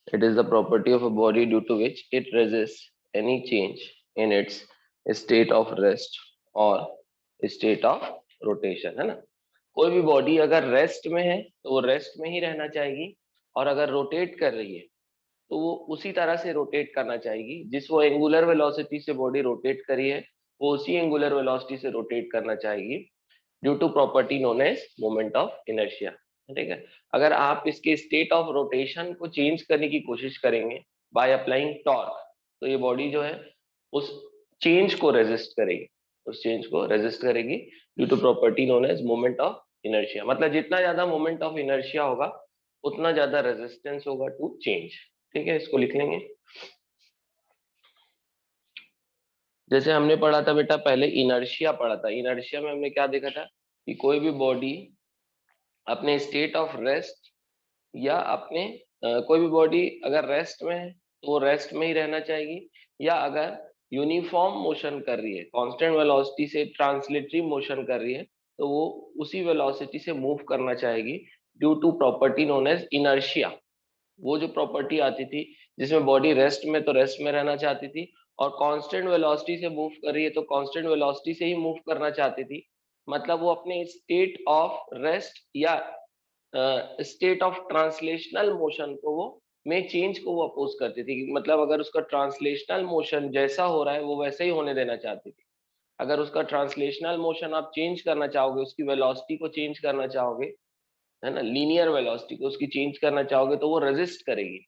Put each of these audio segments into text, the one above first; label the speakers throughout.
Speaker 1: It is the property of a body due to which it resists any change in its state of rest or state of rotation, है ना। कोई भी body अगर rest में है तो वो रेस्ट में ही रहना चाहेगी, और अगर रोटेट कर रही है तो वो उसी तरह से रोटेट करना चाहेगी जिस वो एंगुलर वेलोसिटी से बॉडी रोटेट करी है, वो उसी एंगुलर वेलोसिटी से रोटेट करना चाहेगी, due to property known as moment of inertia. ठीक है। अगर आप इसके स्टेट ऑफ रोटेशन को चेंज करने की कोशिश करेंगे बाय अप्लाइंग टॉर्क, तो ये बॉडी जो है उस चेंज को रेजिस्ट करेगी, उस चेंज को रेजिस्ट करेगी due to property known as moment of inertia. मतलब जितना ज्यादा मोमेंट ऑफ इनर्शिया होगा उतना ज्यादा रेजिस्टेंस होगा टू चेंज। ठीक है, इसको लिख लेंगे। जैसे हमने पढ़ा था बेटा, पहले इनर्शिया पढ़ा था। इनर्शिया में हमने क्या देखा था कि कोई भी बॉडी अपने स्टेट ऑफ रेस्ट या अपने कोई भी बॉडी अगर रेस्ट में है तो वो रेस्ट में ही रहना चाहेगी, या अगर यूनिफॉर्म मोशन कर रही है, कांस्टेंट वेलोसिटी से ट्रांसलेटरी मोशन कर रही है, तो वो उसी वेलोसिटी से मूव करना चाहेगी due to property known as inertia. वो जो प्रॉपर्टी आती थी जिसमें बॉडी रेस्ट में तो रेस्ट में रहना चाहती थी, और कांस्टेंट वेलोसिटी से मूव कर रही है तो कांस्टेंट वेलोसिटी से ही मूव करना चाहती थी। मतलब वो अपने स्टेट ऑफ रेस्ट या स्टेट ऑफ ट्रांसलेशनल मोशन को वो में चेंज को वो अपोज करती थी। मतलब अगर उसका ट्रांसलेशनल मोशन जैसा हो रहा है वो वैसे ही होने देना चाहती थी। अगर उसका ट्रांसलेशनल मोशन आप चेंज करना चाहोगे, उसकी वेलोसिटी को चेंज करना चाहोगे, है ना, लीनियर वेलोसिटी को उसकी चेंज करना चाहोगे, तो वो रेजिस्ट करेगी।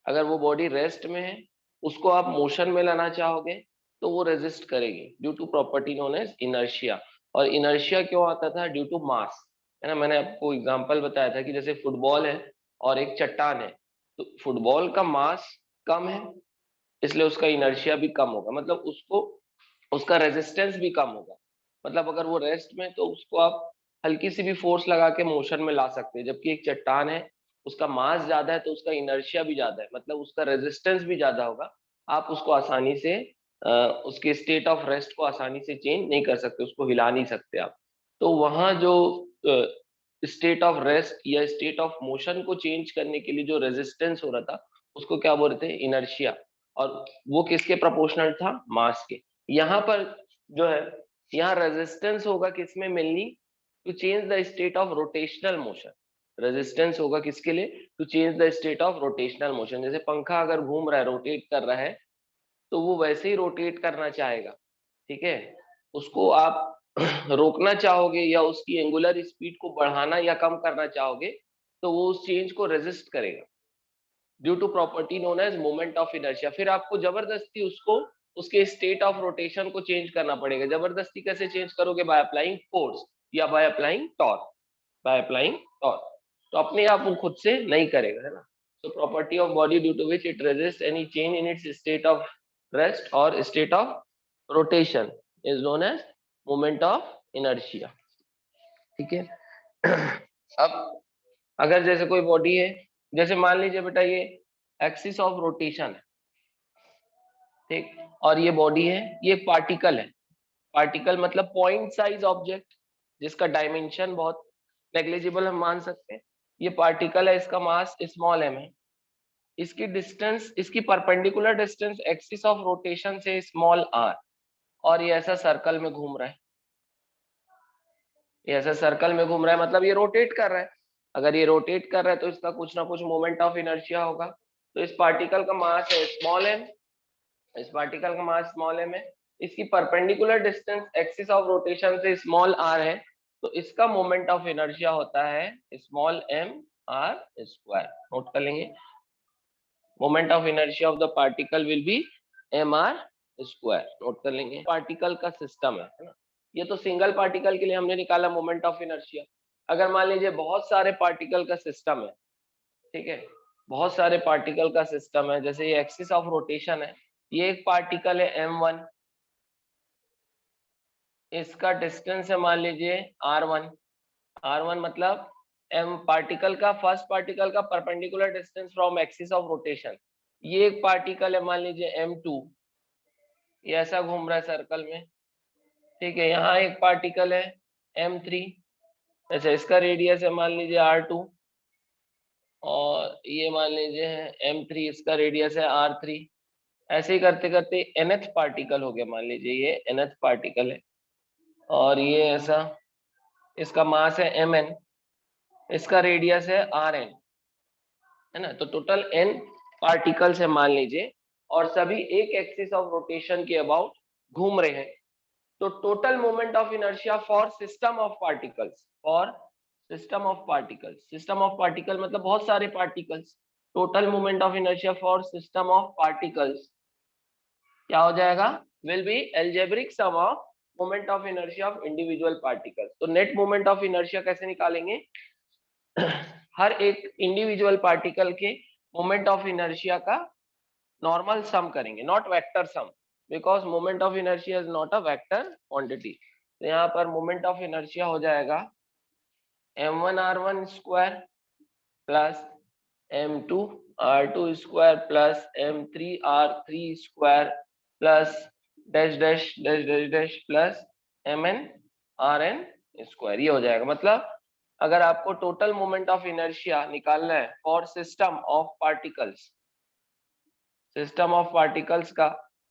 Speaker 1: अगर वो बॉडी रेस्ट में है, उसको आप मोशन में लाना चाहोगे तो वो रेजिस्ट करेगी due to property known as inertia. और इनर्शिया क्यों आता था? ड्यू टू मास, है ना। मैंने आपको एग्जांपल बताया था कि जैसे फुटबॉल है और एक चट्टान है, तो फुटबॉल का मास कम है इसलिए उसका इनर्शिया भी कम होगा, मतलब उसको उसका रेजिस्टेंस भी कम होगा। मतलब अगर वो रेस्ट में तो उसको आप हल्की सी भी फोर्स लगा के मोशन में ला सकते हैं, जबकि एक चट्टान है उसका मास ज्यादा है तो उसका इनर्शिया भी ज्यादा है, मतलब उसका रेजिस्टेंस भी ज्यादा होगा। आप उसको आसानी से उसके स्टेट ऑफ रेस्ट को आसानी से चेंज नहीं कर सकते, उसको हिला नहीं सकते आप। तो वहां जो स्टेट ऑफ रेस्ट या स्टेट ऑफ मोशन को चेंज करने के लिए जो रेजिस्टेंस हो रहा था उसको क्या बोल रहे थे? इनर्शिया। और वो किसके प्रोपोर्शनल था? मास के। यहाँ पर जो है, यहाँ रेजिस्टेंस होगा किसमें mainly? To change the state of rotational motion. Resistance होगा किसके लिए? To change the state of rotational motion. जैसे पंखा अगर घूम रहा है, रोटेट कर रहा है, तो वो वैसे ही रोटेट करना चाहेगा। ठीक है। उसको आप रोकना चाहोगे या उसकी एंगुलर स्पीड को बढ़ाना या कम करना चाहोगे तो वो उस चेंज को रेजिस्ट करेगा due to property known as moment of inertia. फिर आपको जबरदस्ती उसको उसके स्टेट ऑफ रोटेशन को चेंज करना पड़ेगा। जबरदस्ती कैसे चेंज करोगे? बाय अप्लाइंग फोर्स या by applying torque. By applying torque. तो अपने आप वो खुद से नहीं करेगा, है ना। so property of body due to which it resists any change in its state of rest or state of rotation is known as moment of inertia। ठीक है। अब अगर जैसे कोई बॉडी है, जैसे मान लीजिए बेटा ये एक्सिस ऑफ रोटेशन है, ठीक, और ये बॉडी है, ये एक पार्टिकल है। पार्टिकल मतलब पॉइंट साइज ऑब्जेक्ट जिसका डायमेंशन बहुत नेग्लिजिबल हम मान सकते हैं। ये पार्टिकल है, इसका मास स्मॉल एम है, इसकी डिस्टेंस, इसकी perpendicular distance axis of rotation से स्मॉल आर, और ये ऐसा सर्कल में घूम रहा है। ये ऐसा सर्कल में घूम रहा है मतलब ये रोटेट कर रहा है। अगर ये रोटेट कर रहा है तो इसका कुछ ना कुछ मोमेंट ऑफ इनर्शिया होगा। तो इस पार्टिकल का मास है स्मॉल एम, इस पार्टिकल का मास स्मॉल एम है, इसकी perpendicular distance axis of rotation से स्मॉल आर है, तो इसका मोमेंट ऑफ इनर्शिया होता है small m r square. Note कर लेंगे, moment of inertia of the particle will be m r square. Note कर लेंगे। पार्टिकल का सिस्टम है ना, ये तो सिंगल पार्टिकल के लिए हमने निकाला मोमेंट ऑफ इनर्शिया। अगर मान लीजिए बहुत सारे पार्टिकल का सिस्टम है, ठीक है, बहुत सारे पार्टिकल का सिस्टम है, जैसे ये एक्सिस ऑफ रोटेशन है, ये एक पार्टिकल है m1, इसका डिस्टेंस है मान लीजिए r1। r1 मतलब m पार्टिकल का, फर्स्ट पार्टिकल का perpendicular distance from axis of rotation. ये एक पार्टिकल है मान लीजिए m2, ये ऐसा घूम रहा है सर्कल में, ठीक है। यहाँ एक पार्टिकल है m3, अच्छा, इसका रेडियस है मान लीजिए r2, और ये मान लीजिए है m3, इसका रेडियस है r3। ऐसे ही करते करते nth पार्टिकल हो गया, मान लीजिए ये nth पार्टिकल है और ये ऐसा, इसका मास है mn, इसका रेडियस है rn, है ना। तो टोटल n पार्टिकल्स है मान लीजिए, और सभी एक एक्सिस ऑफ रोटेशन के अबाउट घूम रहे हैं। तो total moment of inertia for system of particles, for system of particles, system of particle मतलब बहुत सारे particles, total moment of inertia for system of particles क्या हो जाएगा, will be algebraic sum of moment of inertia of individual particles. तो net moment of inertia कैसे निकालेंगे, हर एक इंडिविजुअल पार्टिकल के मोमेंट ऑफ इनर्शिया का नॉर्मल सम करेंगे, not vector sum, because moment of inertia is not a vector quantity. तो यहाँ पर मोमेंट ऑफ इनर्शिया हो जाएगा m1r1 square plus m2r2 square plus m3r3 square plus dash dash dash dash dash plus mn square. ये हो जाएगा, मतलब अगर आपको टोटल मोमेंट ऑफ इनर्शिया निकालना है for system of particles, system of particles का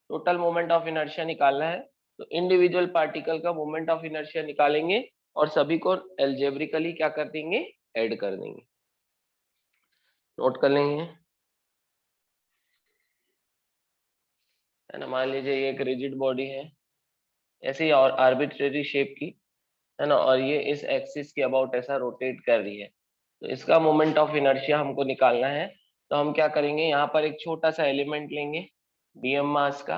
Speaker 1: टोटल मोमेंट ऑफ इनर्शिया निकालना है, तो इंडिविजुअल पार्टिकल का मोमेंट ऑफ इनर्शिया निकालेंगे और सभी को एल्जेब्रिकली क्या कर देंगे, ऐड कर देंगे। नोट कर लेंगे, है ना। मान लीजिए ये एक रिजिड बॉडी है ऐसे ही और आर्बिट्रेरी शेप की, है ना, और ये इस एक्सिस के अबाउट ऐसा रोटेट कर रही है, तो इसका मोमेंट ऑफ इनर्शिया हमको निकालना है। तो हम क्या करेंगे, यहाँ पर एक छोटा सा एलिमेंट लेंगे डीएम मास का,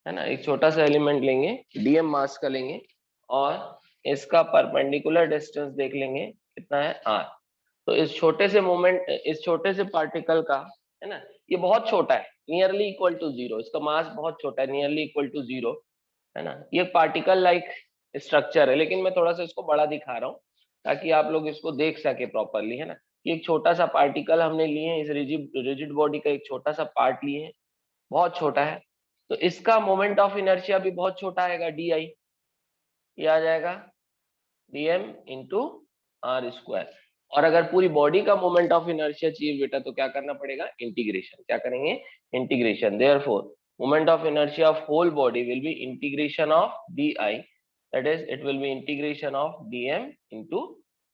Speaker 1: है ना, एक छोटा सा एलिमेंट लेंगे डीएम मास का लेंगे, और इसका परपेंडिकुलर डिस्टेंस देख लेंगे कितना है r। तो इस छोटे से मोमेंट, इस छोटे से पार्टिकल का, है ना, ये बहुत छोटा है, नियरली इक्वल टू जीरो, इसका मास बहुत छोटा है, नियरली इक्वल टू जीरो, है ना। ये पार्टिकल लाइक स्ट्रक्चर है, लेकिन मैं थोड़ा सा इसको बड़ा दिखा रहा हूँ ताकि आप लोग इसको देख सके प्रॉपरली, है ना। ये एक छोटा सा पार्टिकल हमने लिए हैं, इस रिजिड बॉडी का एक छोटा सा पार्ट लिए हैं, बहुत छोटा है, तो इसका मोमेंट ऑफ इनर्शिया भी बहुत छोटा आएगा, डी आई, ये आ जाएगा dm इंटू आर स्क्वायर। और अगर पूरी बॉडी का मोमेंट ऑफ इनर्शिया चाहिए बेटा, तो क्या करना पड़ेगा, इंटीग्रेशन, क्या करेंगे, integration. Therefore moment of inertia of whole body will be integration of d I, that is it will be integration of dm into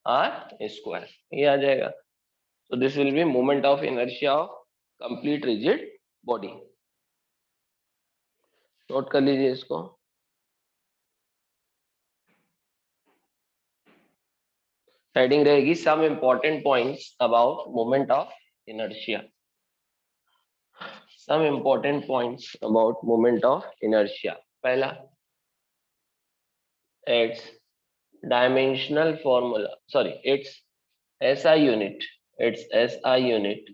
Speaker 1: r square, ये आ जाएगा। so this will be moment of inertia of complete rigid body। Note कर लीजिए इसको। Heading रहेगी some important points about moment of inertia, some important points about moment of inertia. पहला, it's dimensional formula, sorry it's SI unit, its SI unit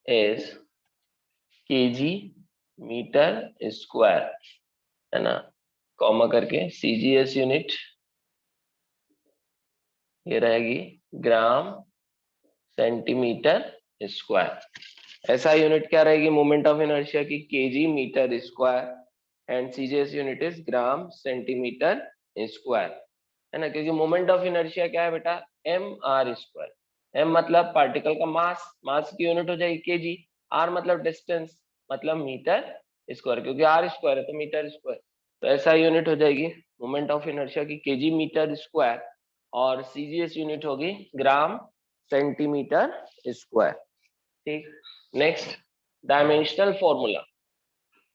Speaker 1: is kg metre square, है ना, comma करके CGS unit ये रहेगी gram centimetre square. SI unit क्या रहेगी moment of inertia की, kg metre square, and CGS unit is gram centimetre square, है ना। क्योंकि मोमेंट ऑफ इनर्शिया क्या है बेटा, mr स्क्वायर, m मतलब पार्टिकल का मास, मास की यूनिट हो जाएगी केजी, r मतलब डिस्टेंस, मतलब मीटर स्क्वायर, क्योंकि r स्क्वायर है तो मीटर स्क्वायर, तो ऐसा यूनिट हो जाएगी मोमेंट ऑफ इनर्शिया की केजी मीटर स्क्वायर, और CGS यूनिट होगी ग्राम सेंटीमीटर स्क्वायर। ठीक, next dimensional formula.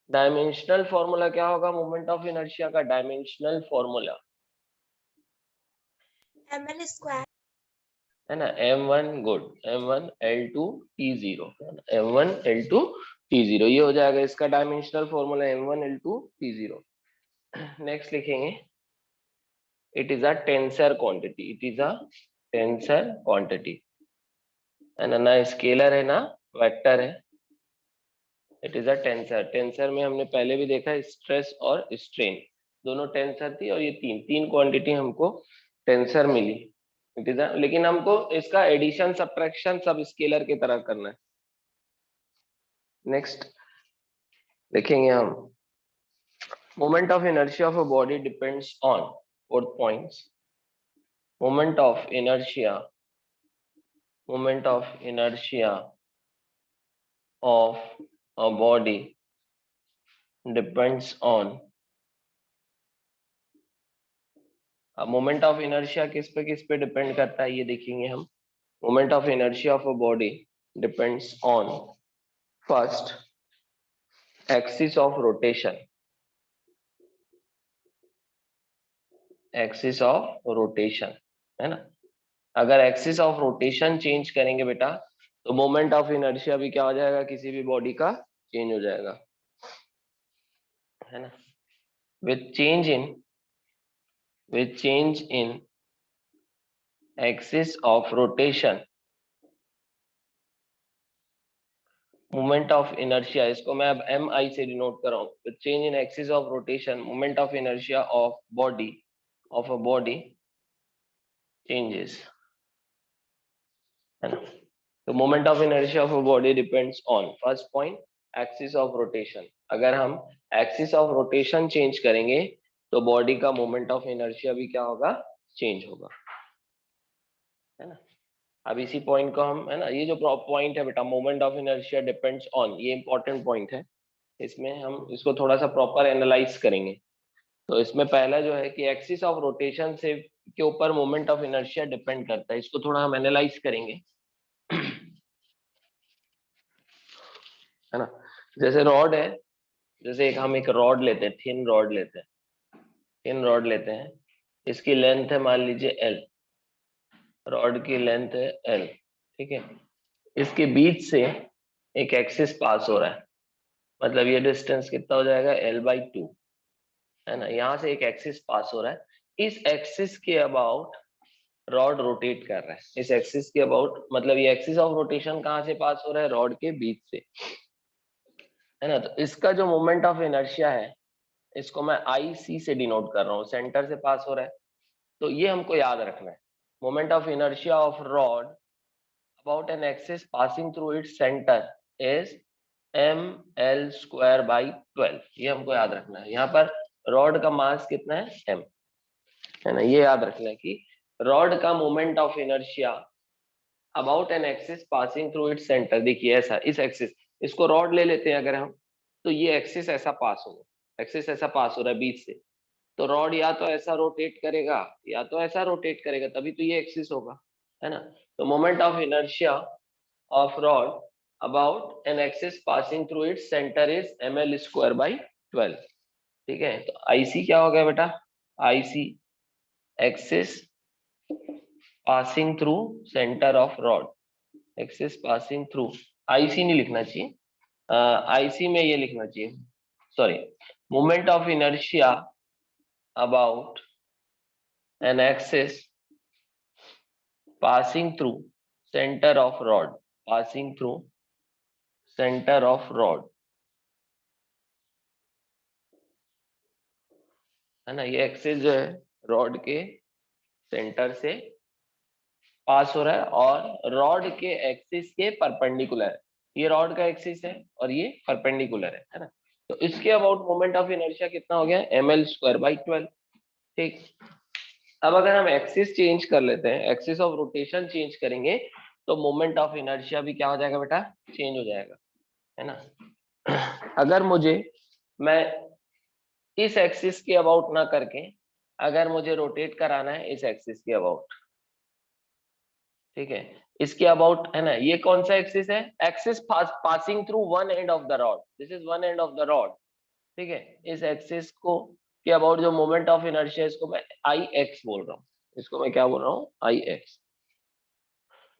Speaker 1: Dimensional formula क्या होगा मोमेंट ऑफ इनर्शिया का, डायमेंशनल फॉर्मूला
Speaker 2: ml स्क्वायर,
Speaker 1: है ना, m1 good, m1 l2 t0, m1 l2 t0, ये हो जाएगा इसका dimensional formula m1 l2 t0। Next लिखेंगे it is a tensor quantity, it is a tensor quantity, है ना, ना स्केलर है ना वेक्टर है, it is a tensor. Tensor में हमने पहले भी देखा स्ट्रेस और स्ट्रेन दोनों टेंसर थी, और ये तीन तीन क्वांटिटी हमको टेंसर मिली, इट इज, लेकिन हमको इसका एडिशन सब्ट्रैक्शन सब स्केलर की तरह करना है। नेक्स्ट देखेंगे हम, moment of inertia of a body depends on, fourth points, moment of inertia moment of inertia of a body depends on, अब मोमेंट ऑफ इनर्शिया किस पे डिपेंड करता है ये देखेंगे हम। Moment of inertia of a body depends on first axis of rotation, axis of rotation, है ना। अगर एक्सिस ऑफ रोटेशन चेंज करेंगे बेटा तो मोमेंट ऑफ इनर्शिया भी क्या हो जाएगा, किसी भी बॉडी का चेंज हो जाएगा, है ना। With change in axis of rotation moment of inertia, इसको मैं अब एम आई से डिनोट कर रहा हूँ। With change in axis of rotation moment of inertia of a body changes, है ना। तो moment of inertia of a body depends on first point axis of rotation. अगर हम एक्सिस ऑफ रोटेशन चेंज करेंगे तो बॉडी का moment of inertia भी क्या होगा, चेंज होगा, है ना। अब इसी पॉइंट को हम, है ना, ये जो पॉइंट है बेटा moment of inertia depends on, ये इंपॉर्टेंट पॉइंट है। इसमें हम इसको थोड़ा सा प्रॉपर एनालाइज करेंगे। तो इसमें पहला जो है कि एक्सिस ऑफ रोटेशन से के ऊपर मोमेंट ऑफ इनर्शिया डिपेंड करता है, इसको थोड़ा हम एनालाइज करेंगे, है ना। जैसे रॉड है, जैसे हम एक रॉड लेते हैं, थिन रॉड लेते हैं, थिन रॉड लेते हैं, इसकी लेंथ है मान लीजिए एल, रॉड की लेंथ है एल, ठीक है। इसके बीच से एक एक्सिस पास हो रहा है, मतलब ये डिस्टेंस कितना हो जाएगा, L/2, है ना। यहाँ से एक एक्सिस पास हो रहा है, इस एक्सिस के अबाउट रॉड रोटेट कर रहा है, इस एक्सिस के अबाउट, मतलब ये एक्सिस ऑफ रोटेशन कहाँ से पास हो रहा है, रॉड के बीच से, है ना। तो इसका जो मोमेंट ऑफ इनर्शिया है इसको मैं IC से डिनोट कर रहा हूँ, सेंटर से पास हो रहा है। तो ये हमको याद रखना है, moment of inertia of rod about an axis passing through its centre is mL²/12, ये हमको याद रखना है। यहाँ पर रॉड का मास कितना है, m, है ना। ये याद रखना है कि रॉड का moment of inertia about an axis passing through its centre, देखिए ऐसा, इस एक्सिस, इसको रॉड ले लेते हैं अगर हम, तो ये एक्सिस ऐसा पास होगा, एक्सिस ऐसा पास हो रहा है बीच से, तो रॉड या तो ऐसा रोटेट करेगा या तो ऐसा रोटेट करेगा, तभी तो ये एक्सिस होगा, है ना। तो moment of inertia of rod about an axis passing through its centre is mL²/12, ठीक है। तो IC क्या हो गया बेटा, IC axis passing through centre of rod, axis passing through, IC नहीं लिखना चाहिए, IC में ये लिखना चाहिए, sorry, moment of inertia about an axis passing through center of rod, passing through center of rod, है ना। ये एक्सिस जो है रॉड के सेंटर से पास हो रहा है और रॉड के एक्सिस के परपेंडिकुलर है, ये रॉड का एक्सिस है और ये परपेंडिकुलर है ना। तो इसके अबाउट मोमेंट ऑफ इनर्शिया कितना हो गया, mL²/12, ठीक। अब अगर हम एक्सिस चेंज कर लेते हैं, एक्सिस ऑफ रोटेशन चेंज करेंगे तो मोमेंट ऑफ इनर्शिया भी क्या हो जाएगा बेटा, चेंज हो जाएगा, है ना। अगर मुझे, मैं इस एक्सिस के अबाउट ना करके अगर मुझे रोटेट कराना है इस एक्सिस के अबाउट, ठीक है, इसके अबाउट, है ना, ये कौन सा एक्सिस है, axis passing through one end of the rod, this is one end of the rod, ठीक है। इस एक्सिस को के अबाउट जो मोमेंट ऑफ इनर्शिया, इसको मैं IX बोल रहा हूँ, इसको मैं क्या बोल रहा हूँ, IX।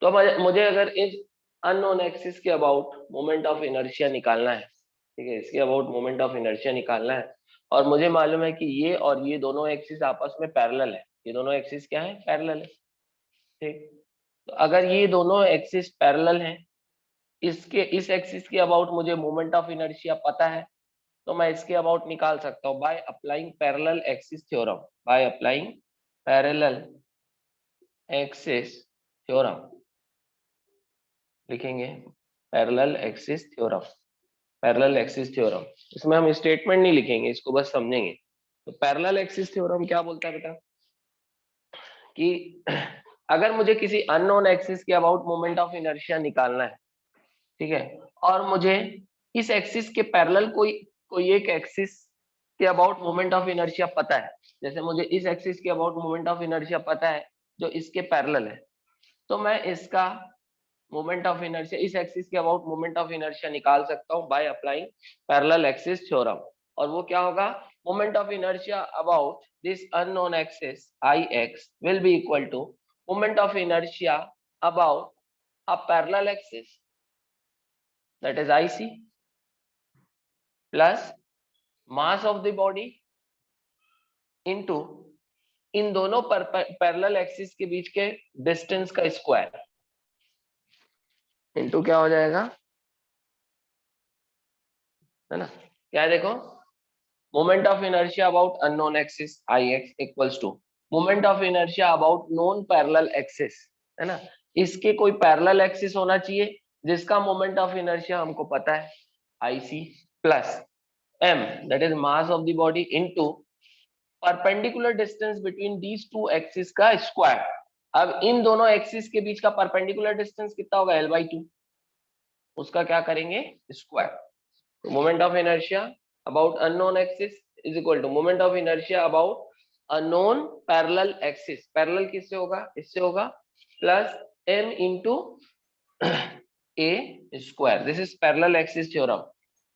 Speaker 1: तो मुझे अगर इस अननोन एक्सिस के अबाउट मोमेंट ऑफ इनर्शिया निकालना है, ठीक है, इसके अबाउट मोमेंट ऑफ इनर्शिया निकालना है, और मुझे मालूम है कि ये और ये दोनों एक्सिस आपस में पैरेलल है, ये दोनों एक्सिस क्या है, पैरेलल है, ठीक। तो अगर ये दोनों एक्सिस पैरेलल हैं, इसके इस एक्सिस के अबाउट मुझे मोमेंट ऑफ इनर्शिया पता है, तो मैं इसके अबाउट निकाल सकता हूँ by applying parallel axis theorem, by applying parallel axis theorem, लिखेंगे parallel axis theorem, parallel axis theorem. इसमें हम स्टेटमेंट नहीं लिखेंगे, इसको बस समझेंगे। तो पैरेलल एक्सिस थ्योरम क्या बोलता है बेटा, कि अगर मुझे किसी अननोन एक्सिस के अबाउट मोमेंट ऑफ इनर्शिया निकालना है, ठीक है, और मुझे इस एक्सिस के पैरेलल कोई कोई एक एक्सिस के अबाउट मोमेंट ऑफ इनर्शिया पता है, जैसे मुझे इस एक्सिस के अबाउट मोमेंट ऑफ इनर्शिया पता है जो इसके पैरेलल है, तो मैं इसका मोमेंट ऑफ इनर्शिया, इस एक्सिस के अबाउट मोमेंट ऑफ इनर्शिया निकाल सकता हूं by applying parallel axis theorem. और वो क्या होगा, moment of inertia about this unknown axis I x will be equal to moment of inertia about a parallel axis that is IC plus mass of the body into इन दोनों parallel axis के बीच के distance का square into क्या हो जाएगा, है ना, क्या देखो, moment of inertia about unknown axis I x equals to moment of inertia about non parallel axis, है ना, इसके कोई पैरेलल एक्सिस होना चाहिए जिसका मोमेंट ऑफ इनर्शिया हमको पता है IC plus m that is mass of the body into perpendicular distance between these two axes का स्क्वायर। अब इन दोनों एक्सिस के बीच का परपेंडिकुलर डिस्टेंस कितना होगा L/2, उसका क्या करेंगे स्क्वायर। तो moment of inertia about unknown axis is equal to moment of inertia about a non parallel axis, parallel किससे होगा, इससे होगा, plus m into a square, this is parallel axis theorem.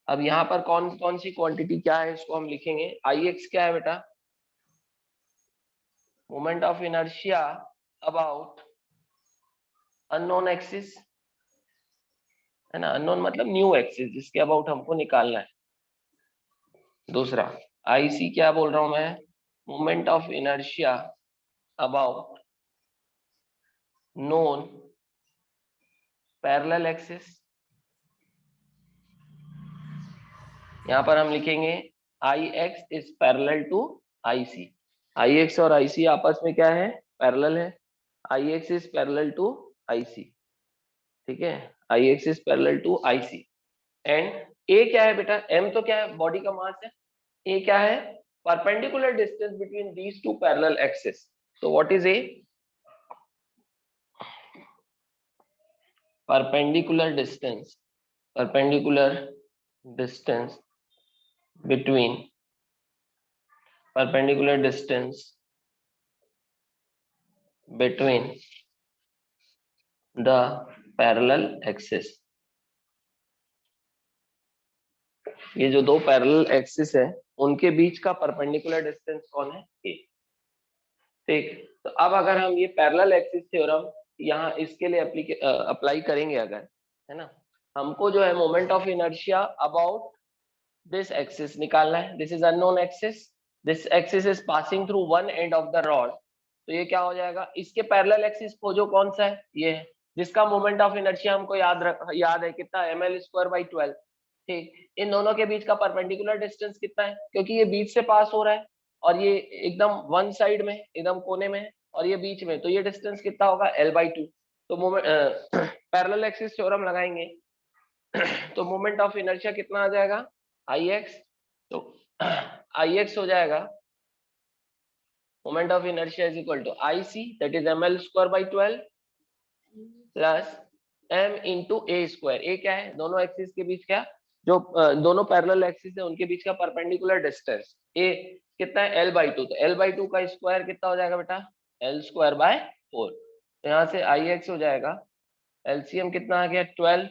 Speaker 1: अब यहाँ पर कौन कौन सी क्वांटिटी क्या है इसको हम लिखेंगे, Ix क्या है बेटा, moment of inertia about unknown axis, है ना, अननोन मतलब न्यू एक्सिस जिसके अबाउट हमको निकालना है। दूसरा IC क्या बोल रहा हूं मैं, moment of inertia about non parallel axis, यहाँ पर हम लिखेंगे Ix is parallel to IC, Ix और IC आपस में क्या है, पैरेलल है, Ix is parallel to IC, ठीक है, Ix is parallel to IC and A क्या है बेटा, M तो क्या है, बॉडी का मास है, A क्या है, perpendicular distance between these two parallel axis. तो what is A, perpendicular distance, perpendicular distance between perpendicular distance between the parallel axis, ये जो दो पैरेलल एक्सिस है उनके बीच का परपेंडिकुलर डिस्टेंस कौन है, A, ठीक। तो अब अगर हम ये पैरेलल एक्सिस थ्योरम यहाँ इसके लिए अप्लाई करेंगे अगर, है ना, हमको जो है moment of inertia about this axis निकालना है, this is unknown axis, this axis is passing through one end of the rod, तो ये क्या हो जाएगा, इसके पैरेलल एक्सिस खोजो कौन सा है, ये है, जिसका मोमेंट ऑफ इनर्शिया हमको याद है कितना, ml²/12, ठीक। इन दोनों के बीच का परपेंडिकुलर डिस्टेंस कितना है, क्योंकि ये बीच से पास हो रहा है और ये एकदम वन साइड में एकदम कोने में है और ये बीच में, तो ये डिस्टेंस कितना होगा L/2। तो मोमेंट पैरेलल एक्सिस थ्योरम लगाएंगे तो मोमेंट ऑफ इनर्शिया कितना आ जाएगा Ix, तो Ix हो जाएगा moment of inertia is equal to IC that is ml²/12 plus m into a square, a क्या है, दोनों एक्सिस के बीच क्या, जो दोनों पैरेलल एक्सिस है उनके बीच का परपेंडिकुलर डिस्टेंस, ए कितना है L/2, तो L/2 का स्क्वायर कितना हो जाएगा बेटा, L²/4, तो यहाँ से Ix हो जाएगा, LCM कितना आ गया 12,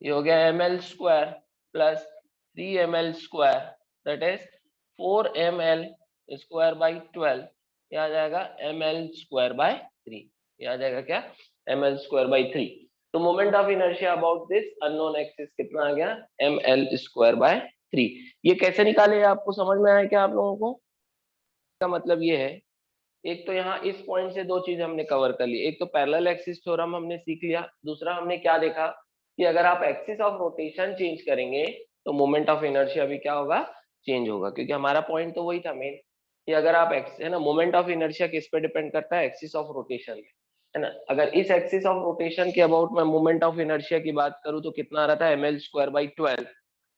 Speaker 1: ये हो गया ml² plus 3ml² that is 4ml²/12, ये आ जाएगा ml²/3, ये आ जाएगा क्या, ml²/3। तो moment of inertia about this unknown axis कितना आ गया, ml²/3। ये कैसे निकाले आपको समझ में आया क्या आप लोगों को, का मतलब ये है, एक तो यहाँ इस पॉइंट से दो चीज हमने कवर कर ली, एक तो पैरेलल एक्सिस थ्योरम हमने सीख लिया, दूसरा हमने क्या देखा कि अगर आप एक्सिस ऑफ रोटेशन चेंज करेंगे तो मोमेंट ऑफ इनर्शिया भी क्या होगा, चेंज होगा, क्योंकि हमारा पॉइंट तो वही था मेन कि अगर आप है ना, मोमेंट ऑफ इनर्शिया किस पे डिपेंड करता है, एक्सिस ऑफ रोटेशन में, है ना। अगर इस एक्सिस ऑफ रोटेशन के अबाउट मैं मोमेंट ऑफ इनर्शिया की बात करूं तो कितना आ रहा था, ml²/12,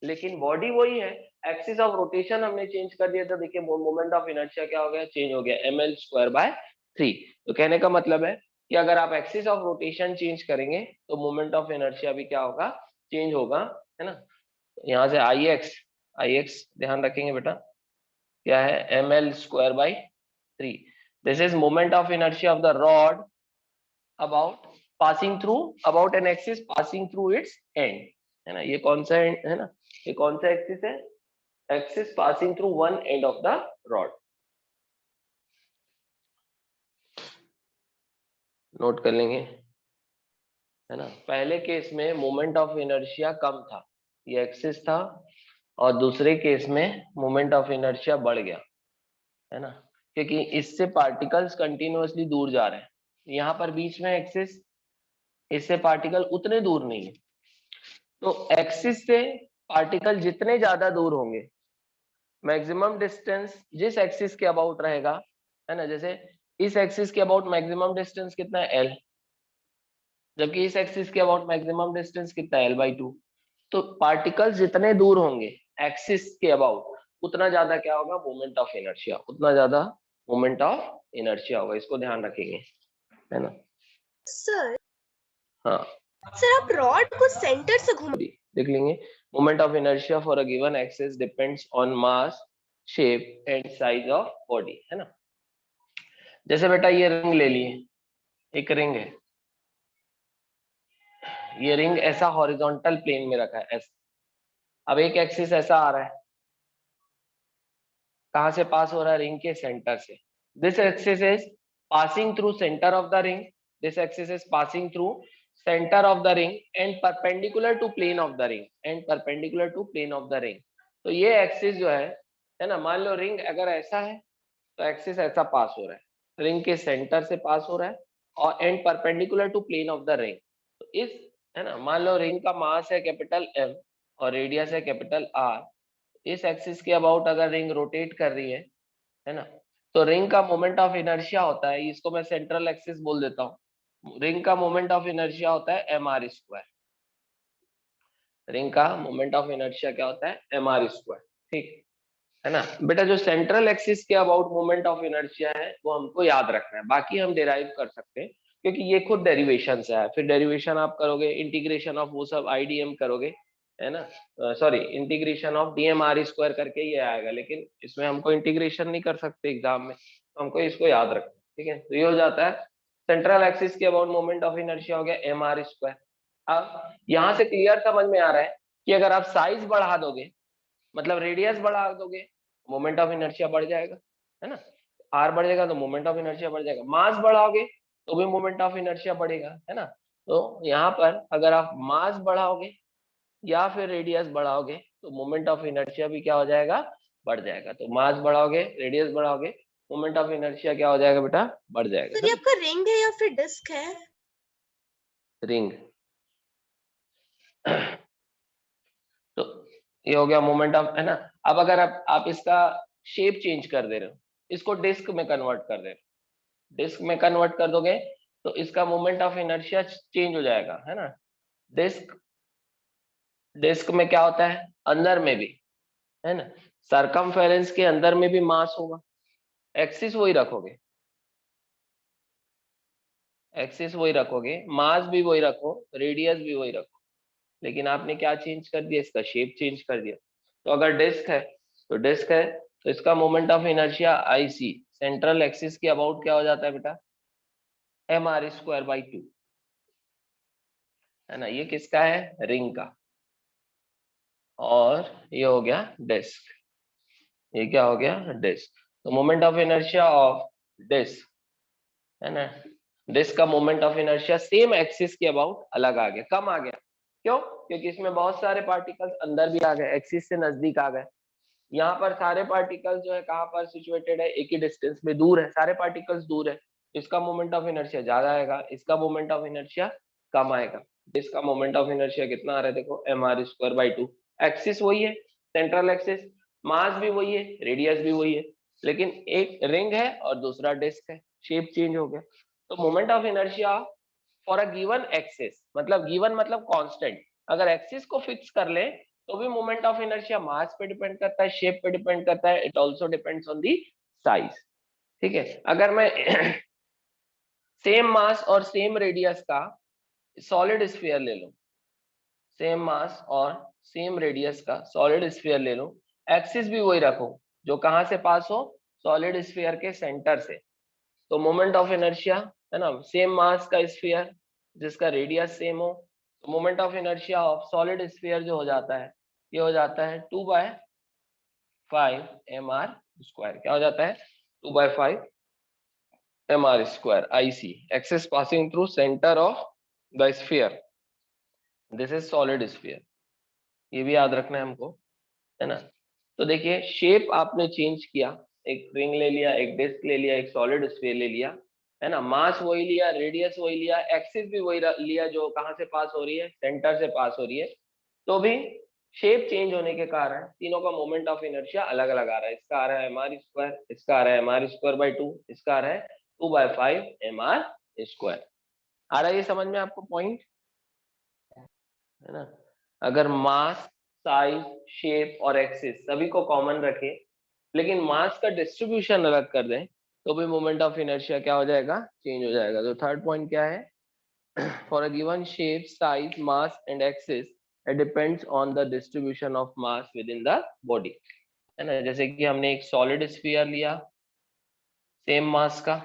Speaker 1: लेकिन बॉडी वही है, एक्सिस ऑफ रोटेशन हमने चेंज कर दिया, तो देखिए मोमेंट ऑफ इनर्शिया क्या हो गया, चेंज हो गया, ml²/3 3। तो कहने का मतलब है कि अगर आप एक्सिस ऑफ रोटेशन चेंज करेंगे तो मोमेंट ऑफ इनर्शिया भी क्या होगा, चेंज होगा, है ना। यहाँ से आई एक्स ध्यान रखेंगे बेटा, क्या है, ml² by 3। This is moment of inertia of the rod about about an axis passing through it's and, है ना। ये कौन सा एंड है ना, ये कौन सा एक्सिस है, axis passing through one end of the rod. Note कर लेंगे, है ना। पहले केस में मोमेंट ऑफ इनर्शिया कम था, ये एक्सिस था, और दूसरे केस में मोमेंट ऑफ इनर्शिया बढ़ गया, है ना, क्योंकि इससे पार्टिकल्स कंटिन्यूअसली दूर जा रहे हैं। यहाँ पर बीच में एक्सिस, इससे पार्टिकल उतने दूर नहीं है। तो एक्सिस से पार्टिकल जितने ज्यादा दूर होंगे, मैक्सिमम डिस्टेंस जिस एक्सिस के अबाउट रहेगा, है ना, जैसे इस एक्सिस के अबाउट मैक्सिमम डिस्टेंस कितना है, एल, जबकि इस एक्सिस के अबाउट मैक्सिमम डिस्टेंस कितना है, l/2। तो पार्टिकल्स जितने दूर होंगे एक्सिस के अबाउट, उतना ज्यादा क्या होगा, मोमेंट ऑफ इनर्शिया, उतना ज्यादा मोमेंट ऑफ इनर्शिया होगा। इसको ध्यान रखेंगे, है ना।
Speaker 2: सर
Speaker 1: हाँ
Speaker 2: सर आप रॉड को सेंटर से घुमा,
Speaker 1: देख लेंगे। Moment of inertia for a given axis depends on mass, shape and size of body, है ना। जैसे बेटा ये रिंग ले लिए, एक रिंग है, ये रिंग ऐसा हॉरिजॉन्टल प्लेन में रखा है ऐसा। अब एक एक्सिस ऐसा आ रहा है, कहां से पास हो रहा है, रिंग के सेंटर से। This axis is passing through centre of the ring, this axis is passing through centre of the ring and perpendicular to plane of the ring, and perpendicular to plane of the ring. तो ये axis जो है ना, मान लो ring अगर ऐसा है तो एक्सिस ऐसा पास हो रहा है, रिंग के सेंटर से पास हो रहा है, और and perpendicular to plane of the ring. तो इस, है ना, मान लो रिंग का मास है कैपिटल M और रेडियस है कैपिटल R। इस एक्सिस के अबाउट अगर रिंग रोटेट कर रही है ना, तो रिंग का मोमेंट ऑफ इनर्शिया होता है, इसको मैं सेंट्रल एक्सिस बोल देता हूँ। रिंग का मोमेंट ऑफ इनर्शिया होता है mr²। रिंग का मोमेंट ऑफ इनर्शिया क्या होता है, mr², ठीक है ना बेटा। जो सेंट्रल एक्सिस के अबाउट मोमेंट ऑफ इनर्शिया है वो हमको याद रखना है, बाकी हम डिराइव कर सकते हैं, क्योंकि ये खुद डेरिवेशन से है। फिर डेरिवेशन आप करोगे, इंटीग्रेशन ऑफ वो सब IDM करोगे, है ना, सॉरी इंटीग्रेशन ऑफ DMr² करके ये आएगा, लेकिन इसमें हमको इंटीग्रेशन नहीं कर सकते एग्जाम में, तो हमको इसको याद रखना, ठीक है। तो ये हो जाता है सेंट्रल एक्सिस के अबाउट मोमेंट ऑफ इनर्शिया हो गया mr²। अब यहाँ से क्लियर समझ में आ रहा है कि अगर आप साइज बढ़ा दोगे, मतलब रेडियस बढ़ा दोगे, मोमेंट ऑफ इनर्शिया बढ़ जाएगा, है ना। आर बढ़ जाएगा तो मोमेंट ऑफ इनर्शिया बढ़ जाएगा, मास बढ़ाओगे तो भी मोमेंट ऑफ इनर्शिया बढ़ेगा, है ना। तो यहाँ पर अगर आप मास बढ़ाओगे या फिर रेडियस बढ़ाओगे तो मोमेंट ऑफ इनर्शिया भी क्या हो जाएगा, बढ़ जाएगा। तो मास बढ़ाओगे, रेडियस बढ़ाओगे, मोमेंट ऑफ इनर्शिया क्या हो जाएगा बेटा, बढ़ जाएगा,
Speaker 2: सर ये आपका रिंग है या फिर डिस्क है?
Speaker 1: रिंग। तो ये हो गया मोमेंट ऑफ, है ना। अब अगर आप इसका शेप चेंज कर दे रहे हो, इसको डिस्क में कन्वर्ट कर दे रहे हो, डिस्क में कन्वर्ट कर दोगे तो इसका मोमेंट ऑफ इनर्शिया चेंज हो जाएगा, है ना। डिस्क, डिस्क में क्या होता है, अंदर में भी, है ना, सरकमफेरेंस के अंदर में भी मास होगा। एक्सिस वही रखोगे, एक्सिस वही रखोगे, मास भी वही रखो, रेडियस भी वही रखो, लेकिन आपने क्या चेंज कर दिया, इसका शेप चेंज कर दिया। तो अगर डिस्क है तो डिस्क है, तो इसका moment of inertia IC central axis के अबाउट क्या हो जाता है बेटा, mr²/2, है ना। ये किसका है, रिंग का। और ये हो गया डिस्क, ये क्या हो गया, डिस्क। तो moment of inertia of disc, है ना, डिस्क का moment of inertia same axis के अबाउट अलग आ गया, कम आ गया। क्यों, क्योंकि इसमें बहुत सारे पार्टिकल्स अंदर भी आ गए, एक्सिस से नजदीक आ गए। यहाँ पर सारे पार्टिकल्स जो है कहाँ पर सिचुएटेड है, एक ही डिस्टेंस में दूर है, सारे पार्टिकल्स दूर है, इसका मोमेंट ऑफ इनर्शिया ज्यादा आएगा, इसका मोमेंट ऑफ इनर्शिया कम आएगा। इसका मोमेंट ऑफ इनर्शिया कितना आ रहा है, देखो mr²/2। एक्सिस वही है, सेंट्रल एक्सिस, मास भी वही है, रेडियस भी वही है, लेकिन एक रिंग है और दूसरा डिस्क है, शेप चेंज हो गया। तो moment of inertia for a given axis, मतलब गिवन मतलब कांस्टेंट, अगर एक्सिस को फिक्स कर ले तो भी मोमेंट ऑफ इनर्शिया मास पे डिपेंड करता है, शेप पे डिपेंड करता है, it also depends on the size, ठीक है। अगर मैं सेम मास और सेम रेडियस का सॉलिड स्फीयर ले लो, सेम मास और सेम रेडियस का सॉलिड स्फीयर ले लो, एक्सिस भी वही रखो जो कहां से पास हो, सॉलिड स्फीयर के सेंटर से। तो मोमेंट ऑफ इनर्शिया है ना, सेम मास का स्फीयर जिसका रेडियस सेम हो, तो moment of inertia of solid sphere जो हो जाता है, ये हो जाता है 2/5 mr²। क्या हो जाता है? 2/5 mr²। IC, axis passing through centre of the sphere, this is solid sphere. ये भी याद रखना है हमको, है ना। तो देखिए शेप आपने चेंज किया, एक रिंग ले लिया, एक डिस्क ले लिया, एक सॉलिड स्फीयर ले लिया, है ना, मास वही लिया, रेडियस वही लिया, एक्सिस भी वही लिया जो कहां से पास हो रही है, सेंटर से पास हो रही है। तो भी शेप चेंज होने के कारण तीनों का मोमेंट ऑफ इनर्शिया अलग अलग आ रहा है। इसका आ रहा है mr², इसका आ रहा है mr²/2, इसका आ रहा है 2/5 mr²। आ रहा है ये समझ में आपको पॉइंट, है ना। अगर मास, साइज, शेप और एक्सिस सभी को कॉमन रखें लेकिन मास का डिस्ट्रीब्यूशन अलग कर दें तो भी मोमेंट ऑफ इनर्शिया क्या हो जाएगा, चेंज हो जाएगा। तो थर्ड पॉइंट क्या है, for a given shape, size, mass and axis, it depends on the distribution of mass with in the body, है ना। जैसे कि हमने एक सॉलिड स्फीयर लिया, सेम मास का,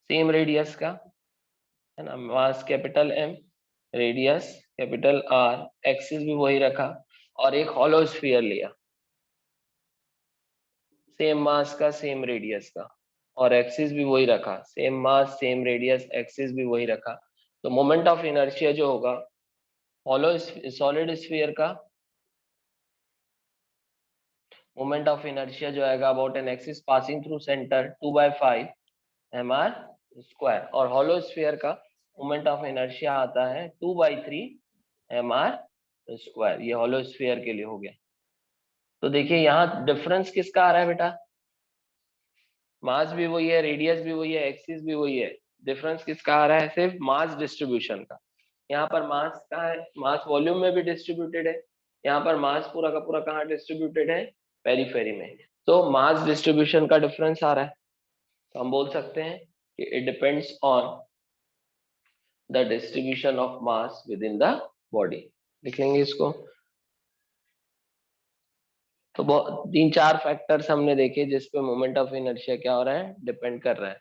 Speaker 1: सेम रेडियस का, है ना, mass capital M, radius capital R, axis भी वही रखा, और एक हॉलो स्फीयर लिया, सेम मास का, सेम रेडियस का, और एक्सिस भी वही रखा, same mass, same radius, axis भी वही रखा। तो मोमेंट ऑफ इनर्शिया जो होगा हॉलो सॉलिड स्फीयर का, मोमेंट ऑफ इनर्शिया जो आएगा about an axis passing through centre 2/5 mr², और हॉलो स्फीयर का मोमेंट ऑफ इनर्शिया आता है 2/3 mr²। ये हॉलो स्फीयर के लिए हो गया। तो देखिए यहाँ डिफरेंस किसका आ रहा है बेटा, मास भी वही है, रेडियस भी वही है, एक्सिस भी वही है, डिफरेंस किसका आ रहा है, सिर्फ मास डिस्ट्रीब्यूशन का। यहाँ पर मास कहाँ है, मास वॉल्यूम में भी डिस्ट्रीब्यूटेड है, यहाँ पर मास पूरा का पूरा कहाँ डिस्ट्रीब्यूटेड है, पेरीफेरी में। तो मास डिस्ट्रीब्यूशन का डिफरेंस आ रहा है, तो हम बोल सकते हैं कि it depends on the distribution of mass with in the body. लिखेंगे इसको। तो तीन चार फैक्टर्स हमने देखे जिसपे मोमेंट ऑफ इनर्शिया क्या हो रहा है, डिपेंड कर रहा है।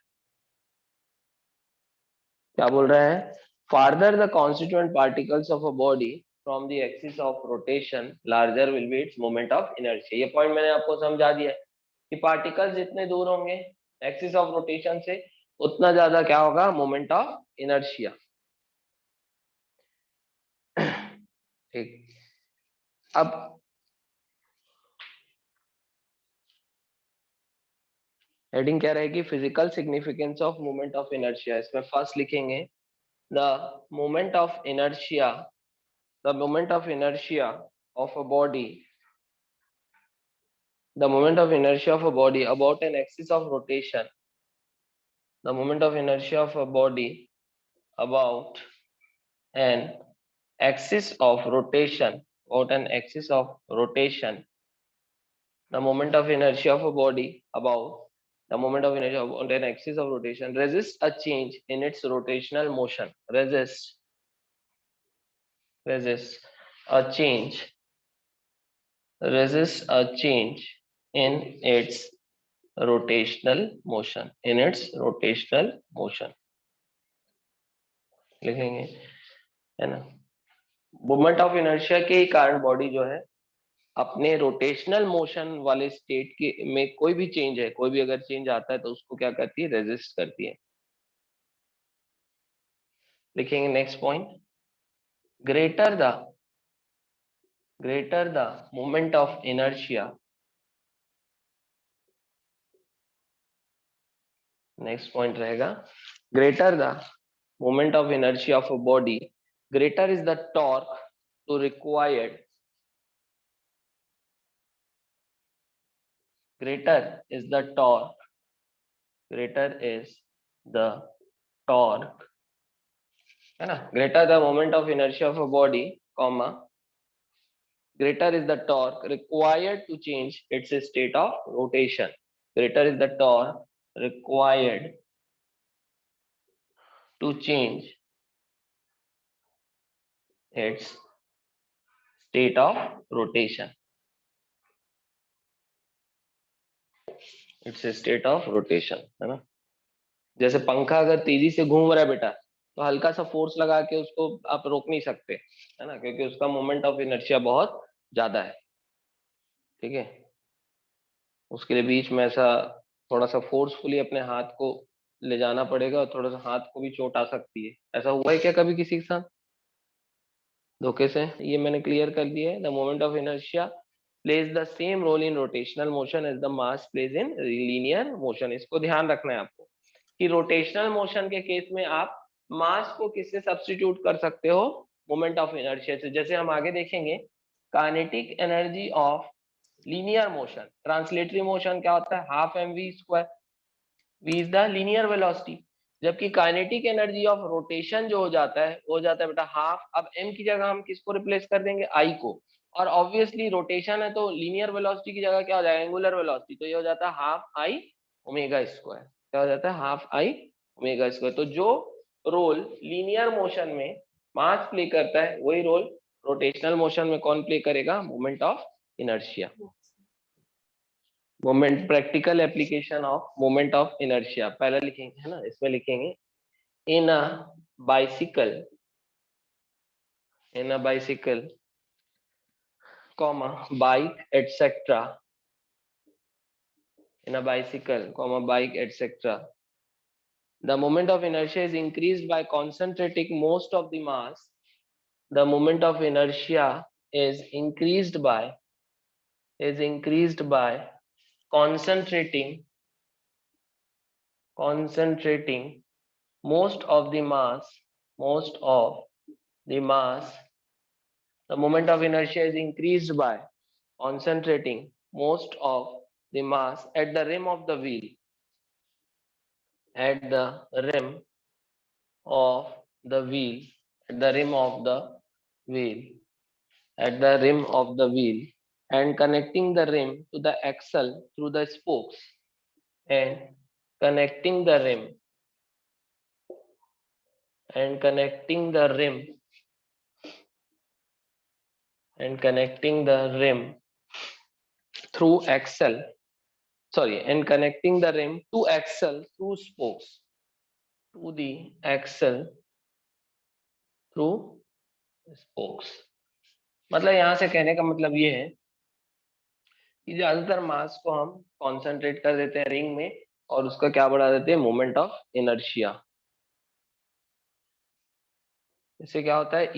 Speaker 1: क्या बोल रहा है, farther the constituent particles of a body from the axis of rotation larger will be its moment of inertia. ये पॉइंट मैंने आपको समझा दिया है कि पार्टिकल्स जितने दूर होंगे एक्सिस ऑफ रोटेशन से उतना ज्यादा क्या होगा, मोमेंट ऑफ इनर्शिया। ठीक, अब हेडिंग क्या रहेगी, physical significance of moment of inertia. इसमें फर्स्ट लिखेंगे the moment of inertia, the moment of inertia of a body, the moment of inertia of a body about an axis of rotation, the moment of inertia of a body about an axis of rotation, about an axis of rotation, the moment of inertia of a body about the moment of inertia about an axis of rotation resists a change in its rotational motion, resists a change, resists a change in its rotational motion, in its rotational motion लिखेंगे, है ना। Moment of inertia के ही कारण body जो है अपने rotational motion वाले state के में कोई भी चेंज है, कोई भी अगर चेंज आता है तो उसको क्या करती है, रेजिस्ट करती है। लिखेंगे next point, greater the moment of inertia, next point रहेगा greater the moment of inertia of a body, greater is the torque to required, greater is the torque, greater is the torque, है ना, greater the moment of inertia of a body, comma, greater is the torque required to change its state of rotation, greater is the torque required to change its state of rotation. It's a state of rotation, है ना? जैसे पंखा अगर तेजी से घूम रहा है बेटा, तो हल्का सा फोर्स लगा के उसको आप रोक नहीं सकते, है ना, क्योंकि उसका मोमेंट ऑफ इनर्शिया बहुत ज्यादा है। ठीक है, उसके लिए बीच में ऐसा थोड़ा सा फोर्सफुली अपने हाथ को ले जाना पड़ेगा, और थोड़ा सा हाथ को भी चोट आ सकती है। ऐसा हुआ है क्या कभी किसी के साथ धोखे से? ये मैंने क्लियर कर दिया है। The moment of inertia plays the same role in rotational motion as the mass plays in linear motion. इसको ध्यान रखना है आपको कि रोटेशनल मोशन के केस में आप मास को किससे सब्स्टिट्यूट कर सकते हो? मोमेंट ऑफ इनर्शिया से। जैसे हम आगे देखेंगे, kinetic energy of linear motion, translatory motion क्या होता है? Half m v square, v is the linear velocity. जबकि काइनेटिक एनर्जी ऑफ रोटेशन जो हो जाता है, वो हो जाता है बेटा हाफ। अब एम की जगह हम किसको रिप्लेस कर देंगे? आई को। और ऑब्वियसली रोटेशन है तो लीनियर वेलोसिटी की जगह क्या हो जाएगा? Angular velocity. तो ये हो जाता है हाफ आई ओमेगा स्क्वायर। क्या हो जाता है? Half I omega square. तो जो रोल लीनियर मोशन में मास प्ले करता है, वही रोल रोटेशनल मोशन में कौन प्ले करेगा? Moment of inertia. Moment, practical application of moment of inertia पहले लिखेंगे, है ना? इसमें लिखेंगे in a bicycle, in a bicycle comma bike etc, in a bicycle comma bike etc, the moment of inertia is increased by concentrating most of the mass. The moment of inertia is increased by concentrating most of the mass. The moment of inertia is increased by concentrating most of the mass at the rim of the wheel, at the rim of the wheel, at the rim of the wheel, at the rim of the wheel, and connecting the rim to the axle through the spokes, and connecting the rim and connecting the rim and connecting the rim through axle, sorry, and connecting the rim to axle through spokes, to the axle through spokes। मतलब यहाँ से कहने का मतलब ये है कि ज्यादातर मास को हम कॉन्सेंट्रेट कर देते हैं रिंग में, और उसका क्या बढ़ा देते हैं? Moment of inertia. इससे क्या होता है?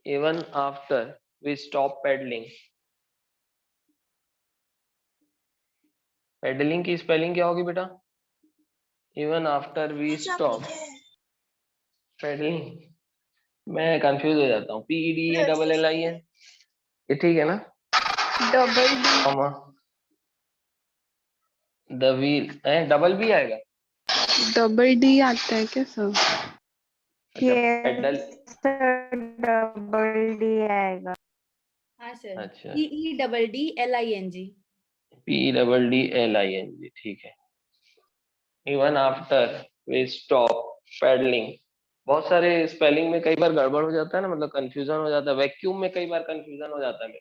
Speaker 1: Even after we stop pedalling, pedalling की स्पेलिंग क्या होगी बेटा? Even after we stop pedalling. मैं कंफ्यूज हो जाता हूँ। PEDALLIN, ये ठीक है ना?
Speaker 2: डबल
Speaker 1: द व्हील है, डबल भी आएगा?
Speaker 3: डबल डी आता है क्या सर?
Speaker 1: पेडल,
Speaker 3: डबल डी आएगा।
Speaker 4: हाँ सर,
Speaker 1: अच्छा,
Speaker 4: PEDDLING।
Speaker 1: PEDDLING, ठीक है। Even after we stop pedalling. बहुत सारे स्पेलिंग में कई बार गड़बड़ हो जाता है ना, मतलब कंफ्यूजन हो जाता है। वैक्यूम में कई बार कंफ्यूजन हो जाता है।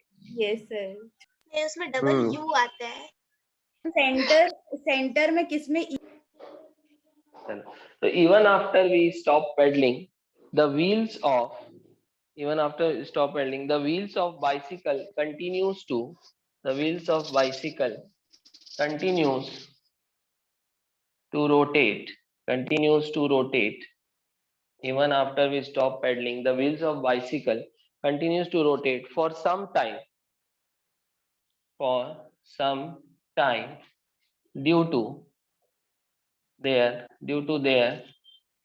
Speaker 4: Yes sir.
Speaker 2: उसमें डबल यू आता है।
Speaker 4: सेंटर में किसमें
Speaker 1: तो even after we stop pedalling the wheels of, even after stop pedaling, the wheels of bicycle continues to, the wheels of bicycle continues to rotate, continues to rotate. Even after we stop pedaling, the wheels of bicycle continues to rotate for some time, due to their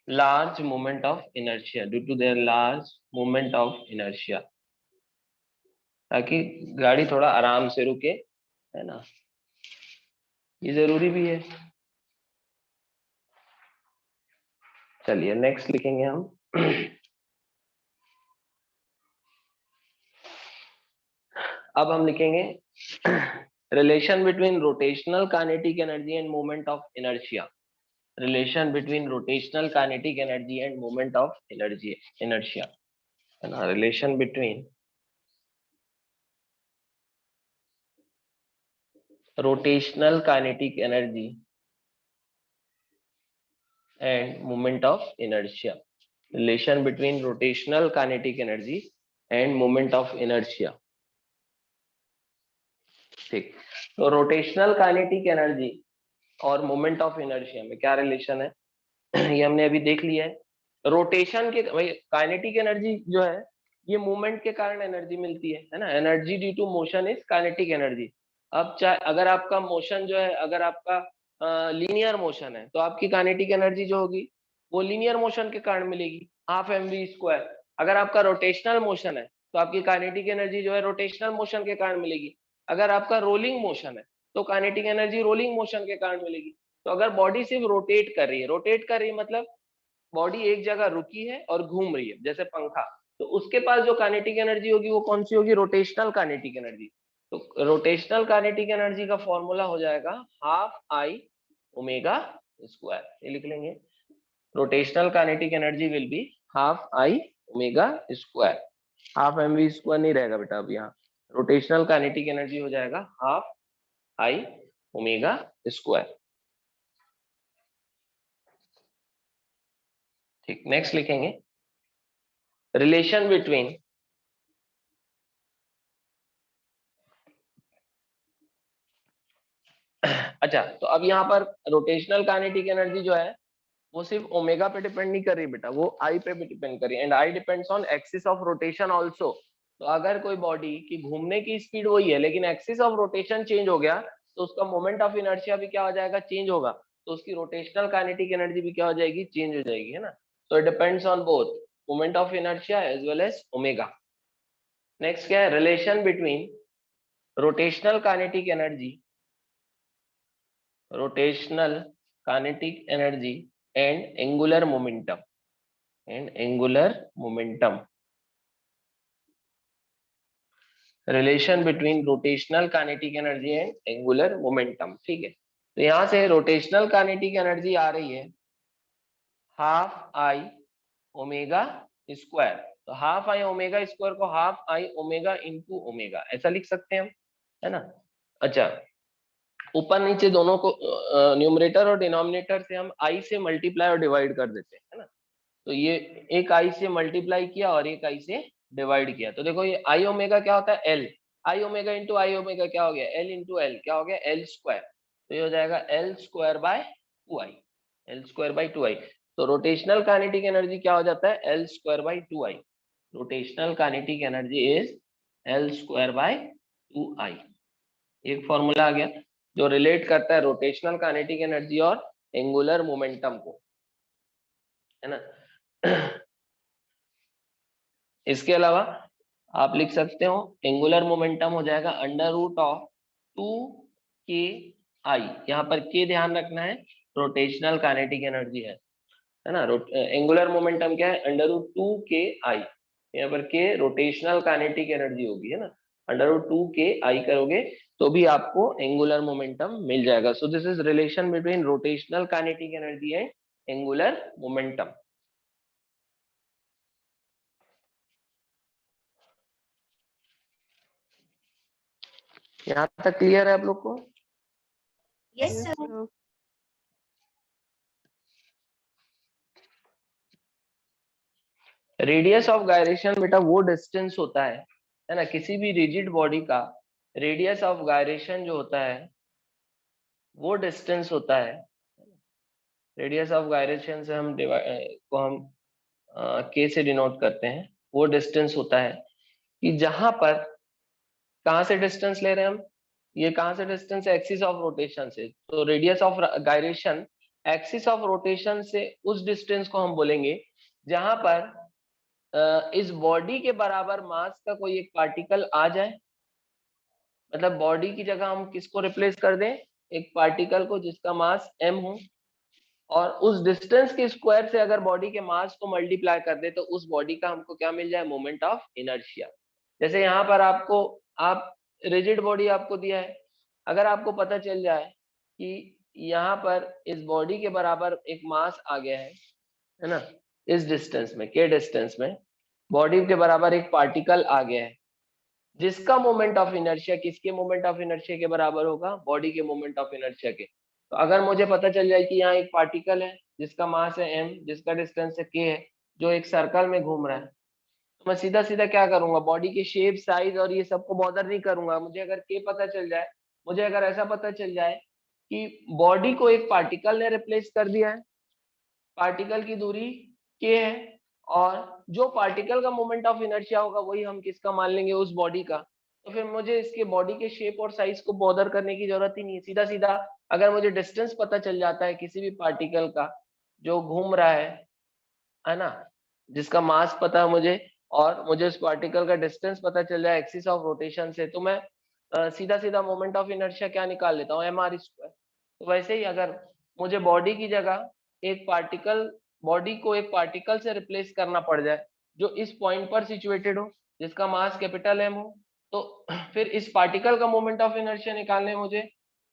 Speaker 1: large moment of inertia, due to their large moment of inertia, ताकि गाड़ी थोड़ा आराम से रुके, है ना? ये जरूरी भी है। चलिए नेक्स्ट लिखेंगे हम। अब हम लिखेंगे relation between rotational kinetic energy end moment of inertia. Relation between rotational kinetic energy end moment of energy inertia, है ना, relation between rotational kinetic energy and moment of inertia, relation between rotational kinetic energy and moment of inertia. ठीक, तो rotational kinetic energy और moment of inertia में क्या relation है ये हमने अभी देख लिया है। रोटेशन के भाई काइनेटिक एनर्जी जो है ये मूवमेंट के कारण एनर्जी मिलती है ना, energy due to motion is kinetic energy. अब चाहे अगर आपका मोशन जो है, अगर आपका लीनियर मोशन है तो आपकी काइनेटिक एनर्जी जो होगी वो लीनियर मोशन के कारण मिलेगी, हाफ mv²। अगर आपका रोटेशनल मोशन है तो आपकी काइनेटिक एनर्जी जो है रोटेशनल मोशन के कारण मिलेगी। अगर आपका रोलिंग मोशन है तो काइनेटिक एनर्जी रोलिंग मोशन के कारण मिलेगी। तो अगर बॉडी सिर्फ रोटेट कर रही है, रोटेट कर रही है मतलब बॉडी एक जगह रुकी है और घूम रही है जैसे पंखा, तो उसके पास जो काइनेटिक एनर्जी होगी वो कौन सी होगी, रोटेशनल काइनेटिक एनर्जी। तो रोटेशनल काइनेटिक एनर्जी का फॉर्मूला हो जाएगा हाफ आई ओमेगा स्क्वायर, ये लिख लेंगे। Rotational kinetic energy will be half I omega square, half mv² नहीं रहेगा बेटा, अब यहाँ रोटेशनल काइनेटिक एनर्जी हो जाएगा हाफ आई ओमेगा स्क्वायर। ठीक, नेक्स्ट लिखेंगे रिलेशन बिटवीन अच्छा, तो अब यहाँ पर रोटेशनल काइनेटिक एनर्जी जो है वो सिर्फ ओमेगा पे डिपेंड नहीं कर रही बेटा, वो आई पे भी डिपेंड कर रही है, and I depends on axis of rotation also. तो अगर कोई बॉडी की घूमने की स्पीड वही है लेकिन एक्सिस ऑफ रोटेशन चेंज हो गया तो उसका मोमेंट ऑफ इनर्शिया भी क्या हो जाएगा, चेंज होगा, तो उसकी रोटेशनल काइनेटिक एनर्जी भी क्या हो जाएगी, चेंज हो जाएगी, है ना। तो it depends on both moment of inertia as well as omega. Next क्या है, relation between rotational kinetic energy, rotational kinetic energy and angular momentum, and angular momentum, relation between rotational kinetic energy and angular momentum. ठीक है, तो यहां से rotational kinetic energy आ रही है half I omega square, तो हाफ आई ओमेगा स्क्वायर को half I omega into omega ऐसा लिख सकते हैं हम, है ना। अच्छा, ऊपर नीचे दोनों को न्यूमरेटर और डिनोमिनेटर से हम आई से मल्टीप्लाई और डिवाइड कर देते हैं, है ना। तो ये एक आई से मल्टीप्लाई किया और एक आई से डिवाइड किया, तो देखो ये आई ओमेगा क्या होता है, एल, आई ओमेगा इंटू आई ओमेगा क्या हो गया, एल इंटू एल क्या हो गया, एल स्क्वायर। तो ये हो जाएगा L square by two I, L square by two I. तो रोटेशनल काइनेटिक एनर्जी क्या हो जाता है, L square by two I. Rotational kinetic energy is L square by two I. एक फॉर्मूला आ गया जो रिलेट करता है रोटेशनल काइनेटिक एनर्जी और एंगुलर मोमेंटम को, है ना। इसके अलावा आप लिख सकते हो एंगुलर मोमेंटम हो जाएगा अंडर रूट ऑफ 2k_i, यहाँ पर k ध्यान रखना है रोटेशनल काइनेटिक एनर्जी है ना। एंगुलर मोमेंटम क्या है, अंडर रूट 2k_i, यहाँ पर k रोटेशनल काइनेटिक एनर्जी होगी, है ना। अंडर रूट 2k_i करोगे तो भी आपको एंगुलर मोमेंटम मिल जाएगा। So this is relation between rotational kinetic energy and angular momentum. यहाँ तक क्लियर है आप लोग को?
Speaker 2: Yes sir.
Speaker 1: Radius of gyration बेटा वो डिस्टेंस होता है ना, किसी भी रिजिड बॉडी का रेडियस ऑफ गायरेशन जो होता है वो डिस्टेंस होता है। रेडियस ऑफ गायरेशन से हम के से डिनोट करते हैं, वो डिस्टेंस होता है कि जहां पर, कहां से डिस्टेंस ले रहे हैं हम, ये कहां से डिस्टेंस है, एक्सिस ऑफ रोटेशन से। तो radius of gyration axis of rotation से उस डिस्टेंस को हम बोलेंगे जहां पर इस बॉडी के बराबर मास का कोई एक पार्टिकल आ जाए, मतलब बॉडी की जगह हम किसको रिप्लेस कर दें, एक पार्टिकल को जिसका मास m हो, और उस डिस्टेंस के स्क्वायर से अगर बॉडी के मास को मल्टीप्लाई कर दे तो उस बॉडी का हमको क्या मिल जाए, मोमेंट ऑफ इनर्शिया। जैसे यहाँ पर आपको, आप रिजिड बॉडी आपको दिया है, अगर आपको पता चल जाए कि यहाँ पर इस बॉडी के बराबर एक मास आ गया है ना, इस डिस्टेंस में, के डिस्टेंस में बॉडी के बराबर एक पार्टिकल आ गया है, जिसका मोमेंट ऑफ इनर्शिया किसके मोमेंट ऑफ इनर्शिया के बराबर होगा, बॉडी के मोमेंट ऑफ इनर्शिया के। तो अगर मुझे पता चल जाए कि यहाँ एक पार्टिकल है जिसका मास है m, जिसका डिस्टेंस है k है, जो एक सर्कल में घूम रहा है, तो मैं सीधा सीधा क्या करूंगा, बॉडी की शेप, साइज और ये सबको बॉदर नहीं करूंगा। मुझे अगर k पता चल जाए, मुझे अगर ऐसा पता चल जाए कि बॉडी को एक पार्टिकल ने रिप्लेस कर दिया है, पार्टिकल की दूरी k है, और जो पार्टिकल का मोमेंट ऑफ इनर्शिया होगा वही हम किसका मान लेंगे, उस बॉडी का। तो फिर मुझे इसके बॉडी के शेप और साइज को बॉदर करने की जरूरत ही नहीं है। सीधा सीधा अगर मुझे डिस्टेंस पता चल जाता है किसी भी पार्टिकल का जो घूम रहा है ना, जिसका मास पता है मुझे, और मुझे उस पार्टिकल का डिस्टेंस पता चल जाए एक्सिस ऑफ रोटेशन से, तो मैं सीधा सीधा मोमेंट ऑफ इनर्शिया क्या निकाल लेता हूँ, mr²। तो वैसे ही अगर मुझे बॉडी की जगह एक पार्टिकल, बॉडी को एक पार्टिकल से रिप्लेस करना पड़ जाए जो इस पॉइंट पर सिचुएटेड हो, जिसका मास कैपिटल M हो, तो फिर इस पार्टिकल का मोमेंट ऑफ इनर्शिया निकालने में मुझे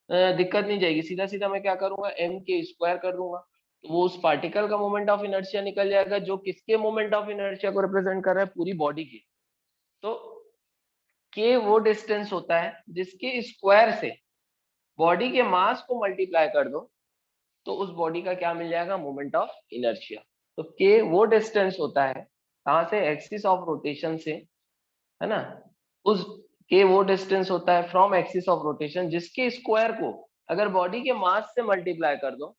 Speaker 1: दिक्कत नहीं जाएगी। सीधा सीधा मैं क्या करूंगा, m² कर दूंगा, तो वो उस पार्टिकल का मोमेंट ऑफ इनर्शिया निकल जाएगा जो किसके मोमेंट ऑफ इनर्शिया को रिप्रेजेंट कर रहा है, पूरी बॉडी की। तो k वो डिस्टेंस होता है जिसके स्क्वायर से बॉडी के मास को मल्टीप्लाई कर दो, तो उस बॉडी का क्या मिल जाएगा, मोमेंट ऑफ इनर्शिया। तो k वो डिस्टेंस होता है कहां से, एक्सिस ऑफ रोटेशन से, है ना, उस k वो डिस्टेंस होता है फ्रॉम एक्सिस ऑफ रोटेशन जिसके स्क्वायर को अगर बॉडी के मास से मल्टीप्लाई कर दो,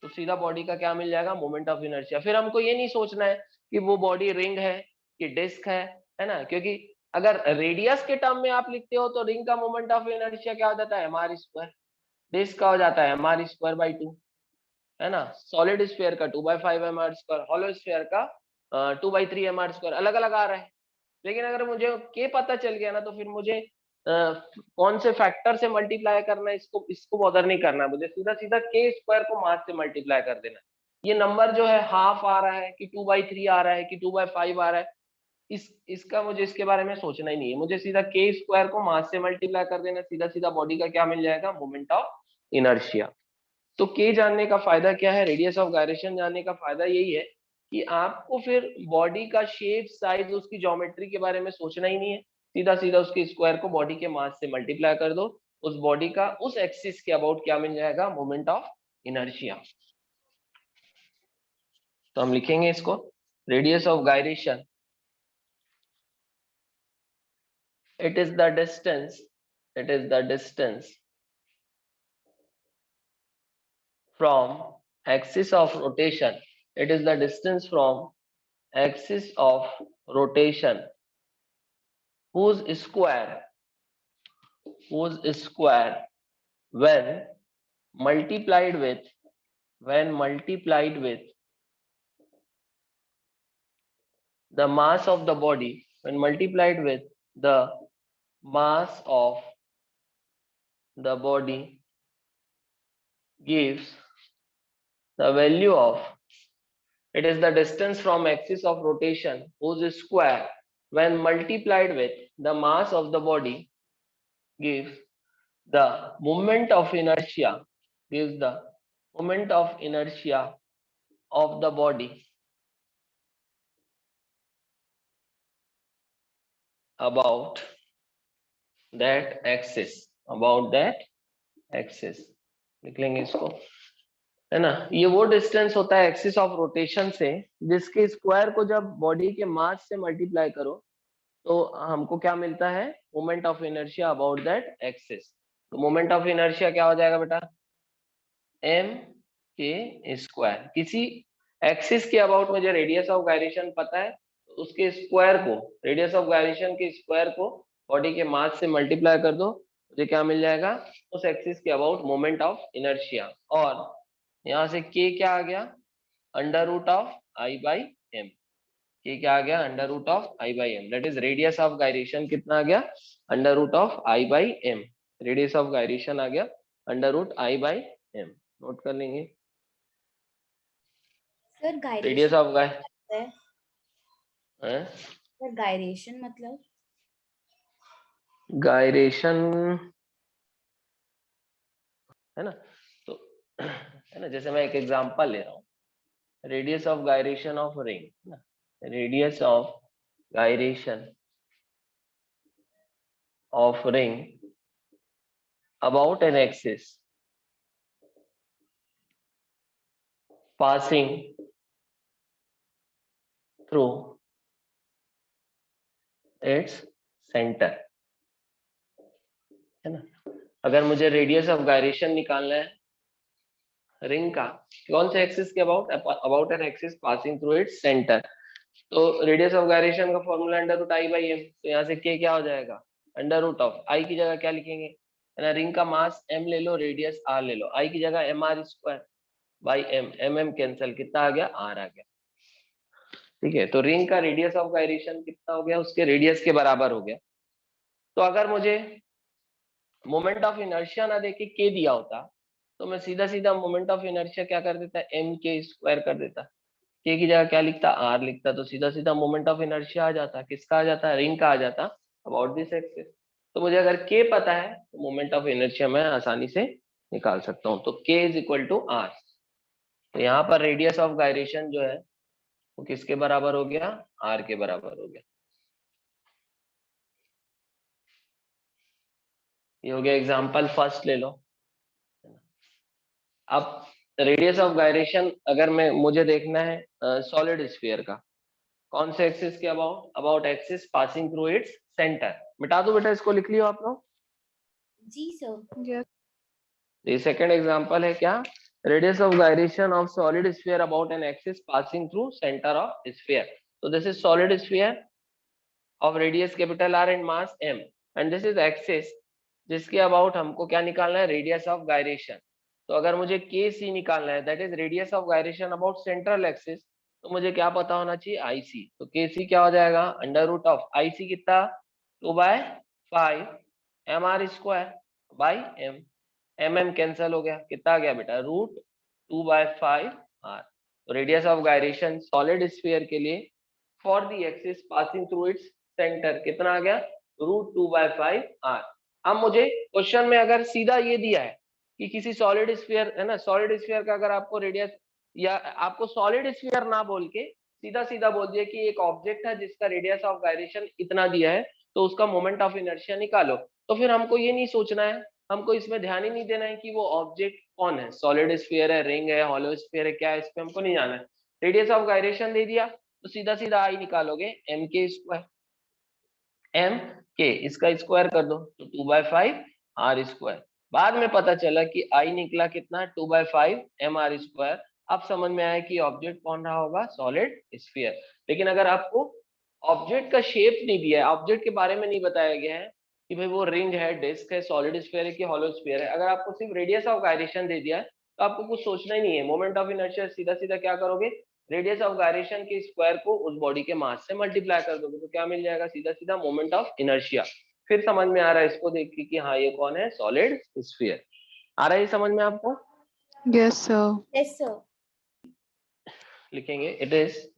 Speaker 1: तो सीधा बॉडी का क्या मिल जाएगा, मोमेंट ऑफ इनर्शिया। फिर हमको ये नहीं सोचना है कि वो बॉडी रिंग है कि डिस्क है ना, क्योंकि अगर रेडियस के टर्म में आप लिखते हो तो रिंग का मोमेंट ऑफ इनर्शिया क्या हो जाता है, mr², डिस्क का हो जाता है mr²/2, है ना, सॉलिड स्फीयर का 2/5 mr², हॉलो स्फीयर का 2/3 mr², अलग अलग आ रहा है। लेकिन अगर मुझे के पता चल गया ना, तो फिर मुझे कौन से फैक्टर से मल्टीप्लाई करना है, इसको बॉदर नहीं करना है, मुझे सीधा सीधा k² को मास से मल्टीप्लाई कर देना है। ये नंबर जो है हाफ आ रहा है कि 2/3 आ रहा है कि 2/5 आ रहा है, इसका मुझे इसके बारे में सोचना ही नहीं है। मुझे सीधा k² को मास से मल्टीप्लाई कर देना, सीधा सीधा बॉडी का क्या मिल जाएगा, मोमेंट ऑफ इनर्शिया। तो k जानने का फायदा क्या है, रेडियस ऑफ गायरेशन जानने का फायदा यही है कि आपको फिर बॉडी का शेप, साइज, उसकी ज्योमेट्री के बारे में सोचना ही नहीं है। सीधा सीधा उसके स्क्वायर को बॉडी के मास से मल्टीप्लाई कर दो, उस बॉडी का उस एक्सिस के अबाउट क्या मिल जाएगा, मोमेंट ऑफ इनर्शिया। तो हम लिखेंगे इसको, radius of gyration, it is the distance from axis of rotation, it is the distance from axis of rotation whose square when multiplied with the mass of the body, when multiplied with the mass of the body, gives the value of, it is the distance from axis of rotation whose square when multiplied with the mass of the body gives the moment of inertia of the body about that axis, लिख लेंगे इसको, है ना। ये वो distance होता है axis of rotation से जिसके स्क्वायर को जब बॉडी के मास से मल्टीप्लाई करो तो हमको क्या मिलता है, moment of inertia about that axis. तो मोमेंट ऑफ इनर्शिया क्या हो जाएगा बेटा, m² किसी एक्सिस के अबाउट मुझे रेडियस ऑफ गायरेशन पता है, तो उसके स्क्वायर को, रेडियस ऑफ गायरेशन के स्क्वायर को बॉडी के मास से मल्टीप्लाई कर दो, मुझे क्या मिल जाएगा, उस एक्सिस के अबाउट मोमेंट ऑफ इनर्शिया। और यहाँ से k क्या आ गया, √I/m, k क्या आ गया, √I/m, that is radius of gyration कितना आ गया, √I/m, रेडियस ऑफ गायरेशन आ गया √I/m, नोट कर लेंगे।
Speaker 4: सर
Speaker 1: रेडियस ऑफ
Speaker 4: गायरेशन मतलब
Speaker 1: गायरेशन, है ना, तो है ना। जैसे मैं एक एग्जांपल ले रहा हूँ, radius of gyration of ring, radius of gyration of ring about an axis passing through its center, है ना। अगर मुझे रेडियस ऑफ गायरेशन निकालना है रिंग का, कौन से एक्सिस के about an axis passing through its centre, तो रेडियस ऑफ गायरेशन का formula under root I by m, तो यहाँ से के क्या हो जाएगा, अंडर रूट ऑफ आई की जगह क्या लिखेंगे, है ना, रिंग का मास m ले लो, रेडियस r ले लो, आई की जगह m r square by m cancel, कितना आ गया, r आ गया। ठीक है, तो रिंग का रेडियस ऑफ गायरेशन कितना हो गया, उसके रेडियस के बराबर हो गया। तो अगर मुझे मोमेंट ऑफ इनर्शिया ना देके के दिया होता, तो मैं सीधा सीधा मोमेंट ऑफ इनर्शिया क्या कर देता, एम के स्क्वायर कर देता, के की जगह क्या लिखता, आर लिखता, तो सीधा सीधा मोमेंट ऑफ इनर्शिया आ जाता, किसका आ जाता, रिंग का आ जाता अबाउट दिस एक्सिस। तो मुझे अगर के पता है तो मोमेंट ऑफ इनर्शिया मैं आसानी से निकाल सकता हूँ, तो के इज इक्वल टू आर। तो यहाँ पर रेडियस ऑफ गायरेशन जो है वो किसके बराबर हो गया, आर के बराबर हो गया। ये हो गया एग्जांपल फर्स्ट, ले लो। अब रेडियस ऑफ गायरेशन अगर मैं मुझे देखना है सॉलिड स्फीयर का, कौन से एक्सिस के about axis passing through its centre, मिटा दो बेटा, इसको लिख लियो आप लोग।
Speaker 4: जी सर।
Speaker 3: Yes.
Speaker 1: ये सेकंड एग्जांपल है क्या, radius of gyration of solid sphere about an axis passing through centre of sphere. तो this is solid sphere of radius capital R and mass m, and this is axis जिसके about हमको क्या निकालना है, radius of gyration. तो अगर मुझे के सी निकालना है, that is radius of gyration about central axis, तो मुझे क्या पता होना चाहिए, आई सी। तो के सी क्या हो जाएगा, under root of I C कितना, 2/5 m r square by m, m cancel हो गया, कितना आ गया बेटा, रूट 2/5 आर। तो radius of gyration solid sphere के लिए for the axis passing through its centre कितना आ गया, रूट 2/5 आर। अब मुझे क्वेश्चन में अगर सीधा ये दिया है कि किसी सॉलिड स्फीयर, है ना, सॉलिड स्फीयर का अगर आपको रेडियस, या आपको सॉलिड स्फीयर ना बोल के सीधा सीधा बोल दिया कि एक ऑब्जेक्ट है जिसका रेडियस ऑफ गायरेशन इतना दिया है, तो उसका मोमेंट ऑफ इनर्शिया निकालो, तो फिर हमको ये नहीं सोचना है, हमको इसमें ध्यान ही नहीं देना है कि वो ऑब्जेक्ट कौन है, सॉलिड स्फीयर है, रिंग है, हॉलो स्फीयर है, क्या है, इस पे हमको नहीं जाना है। रेडियस ऑफ गायरेशन दे दिया तो सीधा सीधा आई निकालोगे, एम के स्क्वायर, एम के इसका स्क्वायर कर दो तो 2/5 आर स्क्वायर। बाद में पता चला कि आई निकला कितना, 2/5 एम आर स्क्वायर। अब समझ में आया कि ऑब्जेक्ट कौन रहा होगा, सॉलिड स्फीयर। लेकिन अगर आपको ऑब्जेक्ट का शेप नहीं दिया है, ऑब्जेक्ट के बारे में नहीं बताया गया है कि भाई वो रिंग है, डिस्क है, सॉलिड स्फीयर है कि हॉलो स्फीयर है, अगर आपको सिर्फ रेडियस ऑफ गायरेशन दे दिया है तो आपको कुछ सोचना ही नहीं है, मोमेंट ऑफ इनर्शिया सीधा सीधा क्या करोगे, रेडियस ऑफ गायरेशन के स्क्वायर को उस बॉडी के मास से मल्टीप्लाई कर दोगे, तो क्या मिल जाएगा, सीधा सीधा मोमेंट ऑफ इनर्शिया। फिर समझ में आ रहा है इसको देख के कि हाँ ये कौन है, सॉलिड स्फीयर। आ रहा है समझ में आपको,
Speaker 3: Yes, sir.
Speaker 4: Yes sir.
Speaker 1: लिखेंगे it is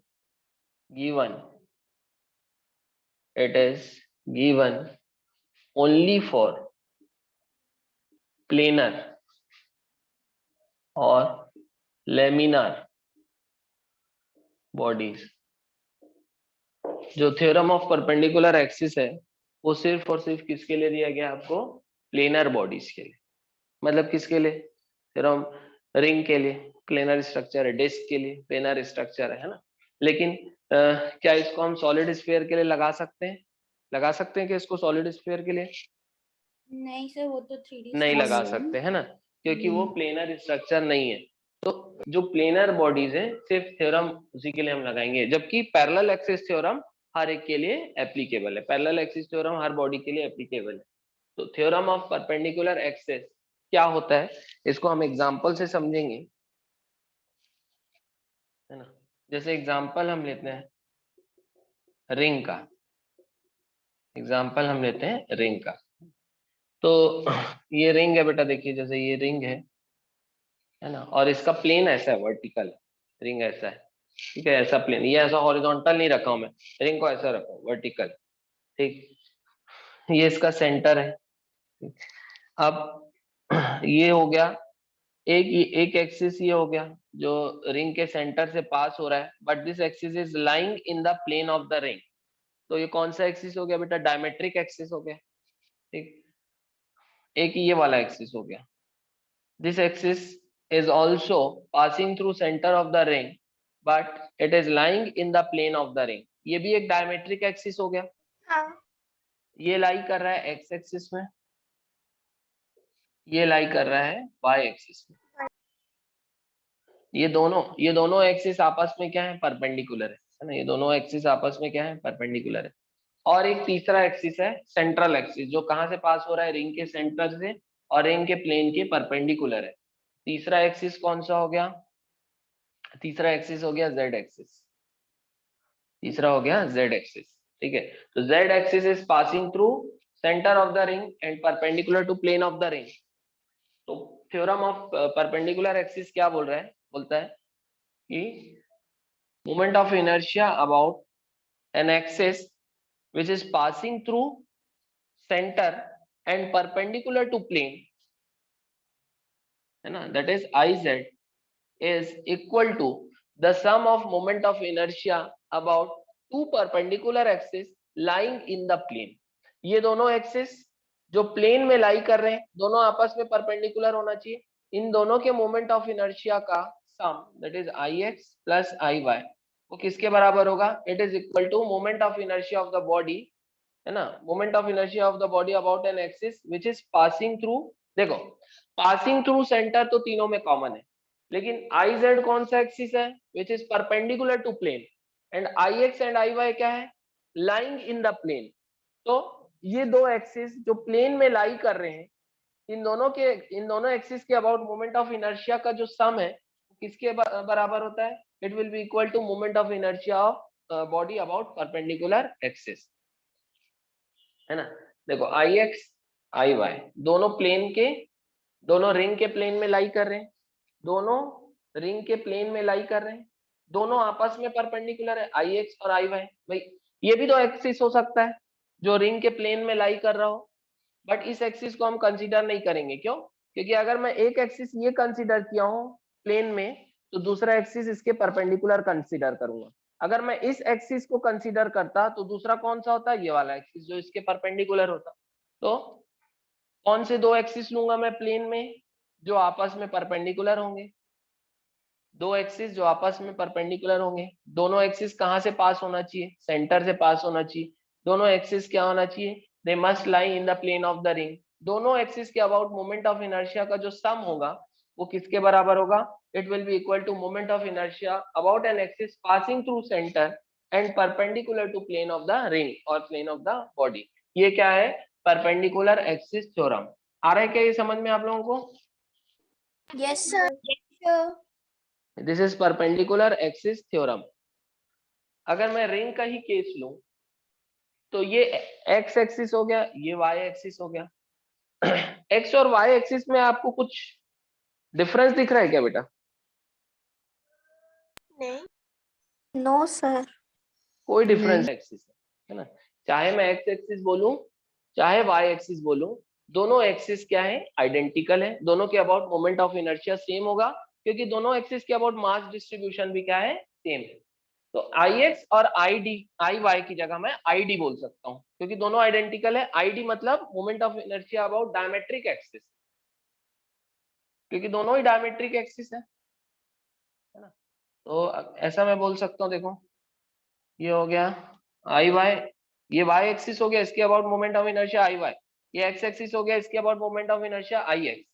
Speaker 1: given, it is given only for planar or laminar bodies। जो थ्योरम ऑफ परपेंडिकुलर एक्सिस है वो सिर्फ और सिर्फ किसके लिए दिया गया आपको, प्लेनर बॉडीज के लिए। मतलब किसके लिए, थ्योरम रिंग के लिए प्लेनर स्ट्रक्चर है, डिस्क के लिए प्लेनर स्ट्रक्चर है ना। लेकिन क्या इसको हम सॉलिड स्फीयर के लिए लगा सकते हैं, लगा सकते हैं कि इसको सॉलिड स्फीयर के लिए
Speaker 4: नहीं सर, वो तो 3D
Speaker 1: नहीं लगा
Speaker 4: स्ट्रक्चर है।
Speaker 1: सकते, है ना, क्योंकि वो प्लेनर स्ट्रक्चर नहीं है। तो जो प्लेनर बॉडीज है सिर्फ थ्योरम उसी के लिए हम लगाएंगे, जबकि पैरेलल एक्सिस थ्योरम हर एक के लिए एप्लीकेबल है, पैरेलल एक्सिस थ्योरम हर बॉडी के लिए एप्लीकेबल है। तो थ्योरम ऑफ परपेंडिकुलर एक्सिस क्या होता है, इसको हम एग्जांपल से समझेंगे, है ना। जैसे एग्जांपल हम लेते हैं रिंग का, एग्जांपल हम लेते हैं रिंग का। तो ये रिंग है बेटा, देखिए जैसे ये रिंग है ना, और इसका प्लेन ऐसा है, वर्टिकल रिंग ऐसा है, ठीक है, ऐसा प्लेन, ये ऐसा हॉरिजॉन्टल नहीं रखा हूं मैं, रिंग को ऐसा रखा हूं वर्टिकल, ठीक। ये इसका सेंटर है। अब ये हो गया एक एक्सिस ये हो गया जो रिंग के सेंटर से पास हो रहा है, but this axis is lying in the plane of the ring. तो ये कौन सा एक्सिस हो गया बेटा? डायमेट्रिक एक्सिस हो गया। ठीक, एक ये वाला एक्सिस हो गया। This axis is also passing through centre of the ring, but it is lying in the plane of the ring. ये भी एक डायमेट्रिक एक्सिस हो गया।
Speaker 4: हाँ।
Speaker 1: ये लाई कर रहा है एक्स एक्सिस में, ये लाई कर रहा है वाई एक्सिस में। ये दोनों एक्सिस आपस में क्या है? परपेंडिकुलर है ना। ये दोनों एक्सिस आपस में क्या है? परपेंडिकुलर है। और एक तीसरा एक्सिस है सेंट्रल एक्सिस, जो कहां से पास हो रहा है? रिंग के सेंटर से और रिंग के प्लेन के परपेंडिकुलर है। तीसरा एक्सिस कौन सा हो गया? तीसरा एक्सिस हो गया जेड एक्सिस। तीसरा हो गया जेड एक्सिस। ठीक है, तो Z axis is passing through centre of the ring and perpendicular to plane of the ring. तो थ्योरम ऑफ परपेंडिकुलर एक्सिस क्या बोल रहा है? बोलता है कि moment of inertia about an axis which is passing through center and perpendicular to plane, है ना, that is Iz is equal to the sum of moment of inertia about two perpendicular axes lying in the plane। ये दोनों axis जो plane में लाई कर रहे हैं, दोनों आपस में परपेंडिकुलर होना चाहिए। इन दोनों के मोमेंट ऑफ इनर्शिया का sum, that is Ix plus Iy, वो किसके बराबर होगा? It is equal to moment of inertia of the body, है ना, moment of inertia of the body about an axis which is passing through. देखो, passing through centre तो तीनों में कॉमन है, लेकिन आई जेड कौन सा एक्सिस है? Which is perpendicular to plane, and I x and I y क्या है? Lying in the plane. तो ये दो एक्सिस जो प्लेन में लाई कर रहे हैं, इन दोनों एक्सिस के अबाउट मोमेंट ऑफ इनर्शिया का जो सम है किसके बराबर होता है? It will be equal to moment of inertia of body about perpendicular axis, है ना। देखो आई एक्स आई वाई दोनों प्लेन के, दोनों रिंग के प्लेन में लाई कर रहे हैं, दोनों रिंग के प्लेन में लाई कर रहे हैं, दोनों आपस में परपेंडिकुलर है, आई एक्स और आई वाई। भाई ये भी तो एक्सिस हो सकता है जो रिंग के प्लेन में लाई कर रहा हो, बट इस एक्सिस को हम कंसीडर नहीं करेंगे। क्यों? क्योंकि अगर मैं एक एक्सिस ये कंसीडर किया हूं प्लेन में, तो दूसरा एक्सिस इसके परपेंडिकुलर कंसीडर करूंगा। अगर मैं इस एक्सिस को कंसीडर करता तो दूसरा कौन सा होता? ये वाला एक्सिस जो इसके परपेंडिकुलर होता। तो कौन से दो एक्सिस लूंगा मैं प्लेन में जो आपस में परपेंडिकुलर होंगे? दो एक्सिस जो आपस में परपेंडिकुलर होंगे। दोनों एक्सिस कहां से पास होना चाहिए? सेंटर से पास होना चाहिए। दोनों एक्सिस क्या होना चाहिए? They must lie in the plane of the ring. दोनों एक्सिस के अबाउट मोमेंट ऑफ इनर्शिया का जो सम होगा वो किसके बराबर होगा? It will be equal to moment of inertia about an axis passing through centre and perpendicular to plane of the ring और प्लेन ऑफ द बॉडी। ये क्या है? Perpendicular axis theorem. आ रहा है क्या ये समझ में आप लोगों को?
Speaker 4: Yes sir.
Speaker 1: This is perpendicular axis theorem. अगर मैं रिंग का ही केस लूं तो ये एक्स एक्सिस हो गया, ये वाई एक्सिस हो गया। एक्स और वाई एक्सिस में आपको कुछ डिफरेंस दिख रहा है क्या बेटा?
Speaker 2: नहीं। No sir.
Speaker 1: कोई डिफरेंस एक्सिस है ना, चाहे मैं एक्स एक्सिस बोलूं चाहे वाई एक्सिस बोलूं, दोनों एक्सिस क्या है? आइडेंटिकल है। दोनों के about moment of inertia same होगा, क्योंकि दोनों एक्सिस के अबाउट मास डिस्ट्रीब्यूशन भी क्या है? सेम है। तो आई एक्स और आई डी, आई वाई की जगह मैं आई डी बोल सकता हूँ, क्योंकि दोनों आइडेंटिकल है। आई डी मतलब moment of inertia about diametric axis, क्योंकि दोनों ही डायमेट्रिक एक्सिस है ना। तो ऐसा मैं बोल सकता हूँ, देखो ये हो गया आई वाई, ये वाई एक्सिस हो गया, इसके about moment of inertia I y. ये एक्स एक्सिस हो गया, इसके about moment of inertia I x.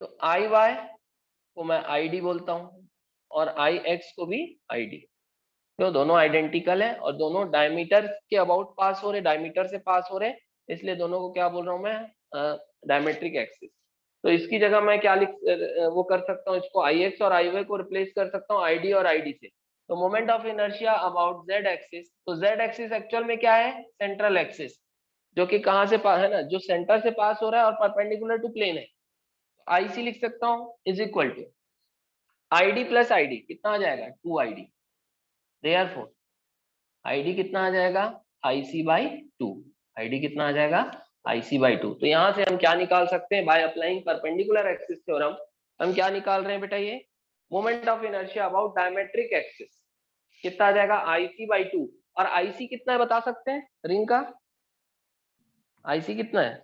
Speaker 1: तो आई वाई को मैं आई डी बोलता हूँ और आई एक्स को भी आई डी। तो दोनों आइडेंटिकल है और दोनों डायमीटर के अबाउट पास हो रहे, डायमीटर से पास हो रहे, इसलिए दोनों को क्या बोल रहा हूँ मैं? Diametric axis. तो इसकी जगह मैं क्या वो कर सकता हूँ, इसको आई एक्स और आई वाई को रिप्लेस कर सकता हूँ आई डी और आई डी से। तो moment of inertia about Z axis, तो जेड एक्सिस एक्चुअल में क्या है? सेंट्रल एक्सिस, जो कि कहाँ से पास है ना, जो सेंटर से पास हो रहा है और परपेंडिकुलर टू प्लेन है। आई सी लिख सकता हूँ is equal to I D plus I D, कितना आ जाएगा? 2ID। देयरफॉर आईडी कितना आ जाएगा? IC/2। आईडी कितना आ जाएगा? IC/2। तो यहां से हम क्या निकाल सकते हैं? By applying perpendicular axis theorem, हम क्या निकाल रहे हैं बेटा, ये moment of inertia about diametric axis कितना आ जाएगा, IC/2। और IC कितना है बता सकते हैं रिंग का? IC कितना है?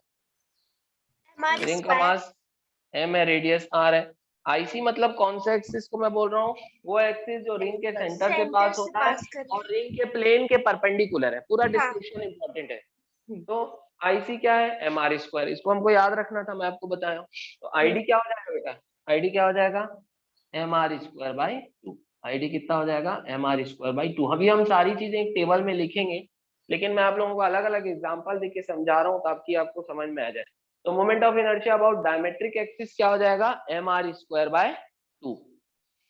Speaker 1: रिंग का मास m है, रेडियस r है। IC मतलब कौन सा एक्सिस को मैं बोल रहा हूँ? वो एक्सिस जो रिंग के सेंटर से पास होता है और रिंग के प्लेन के परपेंडिकुलर है। पूरा डिस्क्रिप्शन इंपॉर्टेंट है। तो IC क्या है? mr²। इसको हमको याद रखना था, मैं आपको बताया। तो ID क्या हो जाएगा बेटा? ID क्या हो जाएगा? mr²/2। ID कितना हो जाएगा? mr²/2। अभी हम सारी चीजें एक टेबल में लिखेंगे, लेकिन मैं आप लोगों को अलग अलग एग्जांपल देके समझा रहा हूँ ताकि आपको समझ में आ जाए। तो moment of inertia about diametric axis क्या हो जाएगा? mr²/2,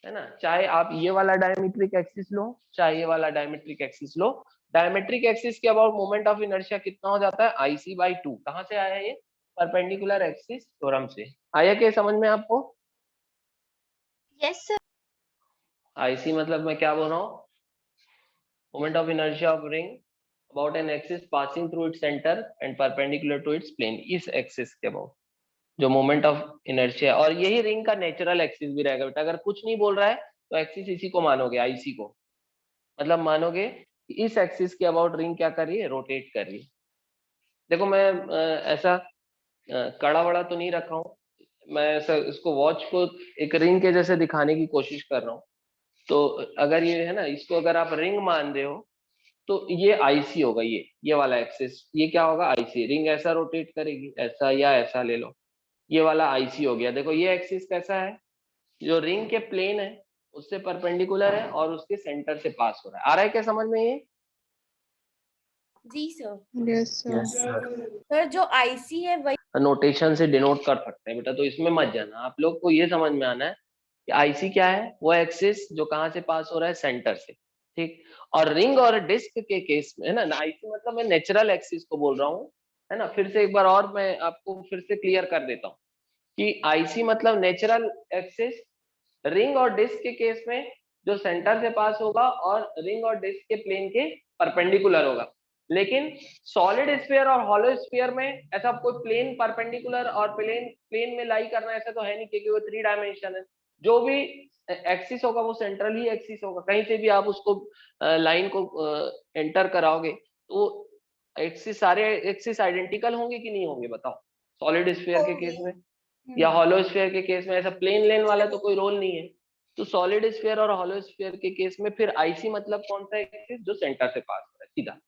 Speaker 1: है ना। चाहे आप ये वाला डायमेट्रिक एक्सिस लो, चाहे ये वाला डायमेट्रिक एक्सिस लो, डायमेट्रिक एक्सिस के अबाउट मोमेंट ऑफ इनर्शिया कितना हो जाता है? IC/2। कहाँ से आया ये? परपेंडिकुलर एक्सिस थ्योरम से आया। क्या समझ में आपको?
Speaker 4: Yes sir.
Speaker 1: IC मतलब मैं क्या बोल रहा हूँ? Moment of inertia of ring about an axis passing through its centre and perpendicular to its plane. इस एक्सिस के अबाउट जो मोमेंट ऑफ इनर्शिया, और यही रिंग का नेचुरल एक्सिस भी रहेगा बेटा। अगर कुछ नहीं बोल रहा है तो एक्सिस इसी को मानोगे, IC को। मतलब मानोगे कि इस एक्सिस के अबाउट रिंग क्या कर रही है? रोटेट कर रही है। देखो मैं ऐसा कड़ा वड़ा तो नहीं रखा हूँ, मैं ऐसा इसको वॉच को एक रिंग के जैसे दिखाने की कोशिश कर रहा हूँ। तो अगर ये है ना, इसको अगर आप रिंग मान रहे हो तो ये IC होगा। ये वाला एक्सिस ये क्या होगा? IC। रिंग ऐसा रोटेट करेगी, ऐसा या ऐसा ले लो, ये वाला IC हो गया। देखो ये एक्सिस कैसा है? जो रिंग के प्लेन है उससे परपेंडिकुलर है और उसके सेंटर से पास हो रहा है। आ रहा है क्या समझ में ये?
Speaker 4: जी सर।
Speaker 3: Yes sir.
Speaker 4: सर जो IC है वही
Speaker 1: नोटेशन से डिनोट कर सकते हैं बेटा, तो इसमें मत जाना। आप लोग को ये समझ में आना है कि IC क्या है? वो एक्सिस जो कहाँ से पास हो रहा है? सेंटर से, ठीक। और रिंग और डिस्क के केस में है ना, IC मतलब मैं नेचुरल एक्सिस को बोल रहा हूँ, है ना। फिर से एक बार और मैं आपको फिर से क्लियर कर देता हूँ कि IC मतलब नेचुरल एक्सिस। रिंग और डिस्क के केस में जो सेंटर से पास होगा और रिंग और डिस्क के प्लेन के परपेंडिकुलर होगा। लेकिन सॉलिड स्फीयर और हॉलो स्फीयर में ऐसा कोई प्लेन परपेंडिकुलर और प्लेन में लाई करना ऐसा तो है नहीं, क्योंकि वो 3 डायमेंशन है। जो भी एक्सिस होगा वो सेंट्रल ही एक्सिस होगा। कहीं से भी आप उसको लाइन को एंटर कराओगे तो एक्सिस, सारे एक्सिस आइडेंटिकल होंगे कि नहीं होंगे बताओ? सॉलिड स्फीयर के केस में या हॉलो स्फीयर के केस में ऐसा प्लेन लेन वाला तो कोई रोल नहीं है। तो सॉलिड स्फीयर और हॉलो स्फीयर के केस में फिर IC मतलब कौन सा एक्सिस? जो सेंटर से पास हो रहा है सीधा।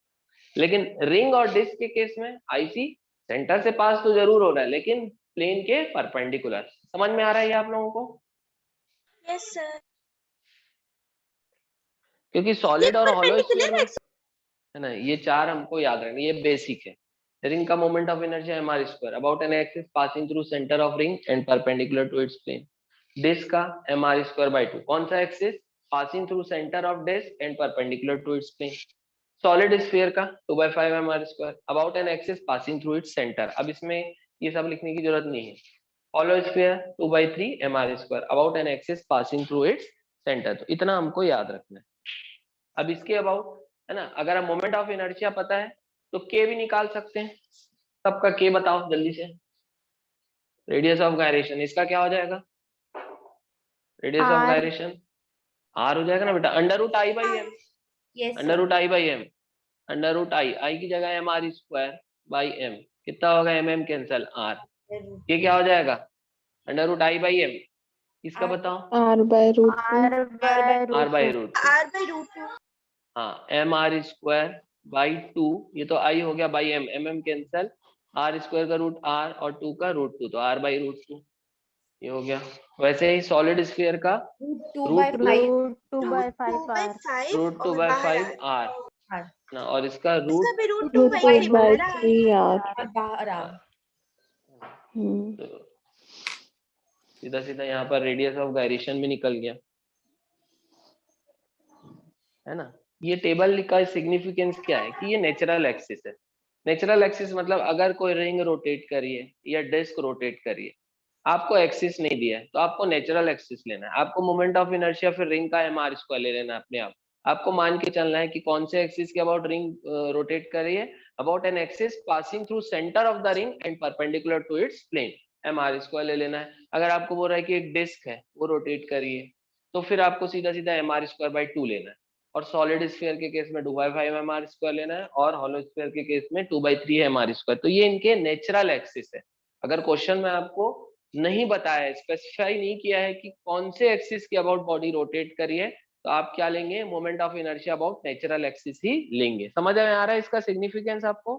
Speaker 1: लेकिन रिंग और डिस्क के केस में IC सेंटर से पास तो जरूर हो रहा है लेकिन प्लेन के परपेंडिकुलर। समझ में आ रहा है ये आप लोगों को?
Speaker 4: Yes sir.
Speaker 1: क्योंकि सॉलिड और हॉलो स्फीयर में है ना, ये 4 हमको याद रखना, ये बेसिक है। रिंग का moment of inertia mr² about an axis passing through centre of ring and perpendicular to its plane. Disc का mr²/2 कौन सा axis? Passing through centre of disc and perpendicular to its plane. Solid sphere का 2/5 mr² about an axis passing through its centre. अब इसमें ये सब लिखने की जरूरत नहीं है। Hollow sphere 2/3 mr² about an axis passing through its centre. तो इतना हमको याद रखना है। अब इसके अबाउट है ना, अगर हम मोमेंट ऑफ इनर्शिया पता है तो के भी निकाल सकते हैं। सबका के बताओ जल्दी से। रेडियस ऑफ गायरेशन, इसका क्या हो जाएगा? Radius of
Speaker 3: R
Speaker 1: gyration R हो जाएगा ना बेटा, √I/m।
Speaker 4: Yes sir.
Speaker 1: √I/m, √I की जगह mr²/m कितना होगा? mm cancel R। ये क्या हो जाएगा? √I/m। इसका बताओ?
Speaker 3: R/√2।
Speaker 1: R/√2। हाँ, mr²/2, ये तो I हो गया by m, mm cancel, r² का रूट r और 2 का √2, तो r/√2 ये हो गया। वैसे ही सॉलिड स्फीयर का
Speaker 3: √2/5 R।
Speaker 1: √2/5 r ना, और इसका
Speaker 3: √2/3 R।
Speaker 1: तो सीधा सीधा यहाँ पर रेडियस ऑफ गायरेशन भी निकल गया, है ना। ये टेबल का सिग्निफिकेंस क्या है कि ये नेचुरल एक्सिस है। नेचुरल एक्सिस मतलब अगर कोई रिंग रोटेट करिए या डिस्क रोटेट करिए, आपको एक्सिस नहीं दिया है तो आपको नेचुरल एक्सिस लेना है। आपको मोमेंट ऑफ इनर्शिया फिर रिंग का mr² ले लेना है अपने आप। आपको मान के चलना है कि कौन से एक्सिस के अबाउट रिंग रोटेट कर रही है? About an axis passing through centre of the ring and perpendicular to its plane. mr² ले लेना है। अगर आपको बोल रहा है कि एक डिस्क है वो रोटेट करिए, तो फिर आपको सीधा सीधा mr²/2 लेना है। और सॉलिड स्फीयर के केस में 2/5 mr² लेना है, और हॉलो स्फीयर के केस में 2/3 mr²। तो ये इनके नेचुरल एक्सिस है। अगर क्वेश्चन में आपको नहीं बताया है, स्पेसिफाई नहीं किया है कि कौन से एक्सिस के अबाउट बॉडी रोटेट करिए, तो आप क्या लेंगे, moment of inertia about natural axis ही लेंगे। समझ में आ रहा है इसका सिग्निफिकेंस आपको?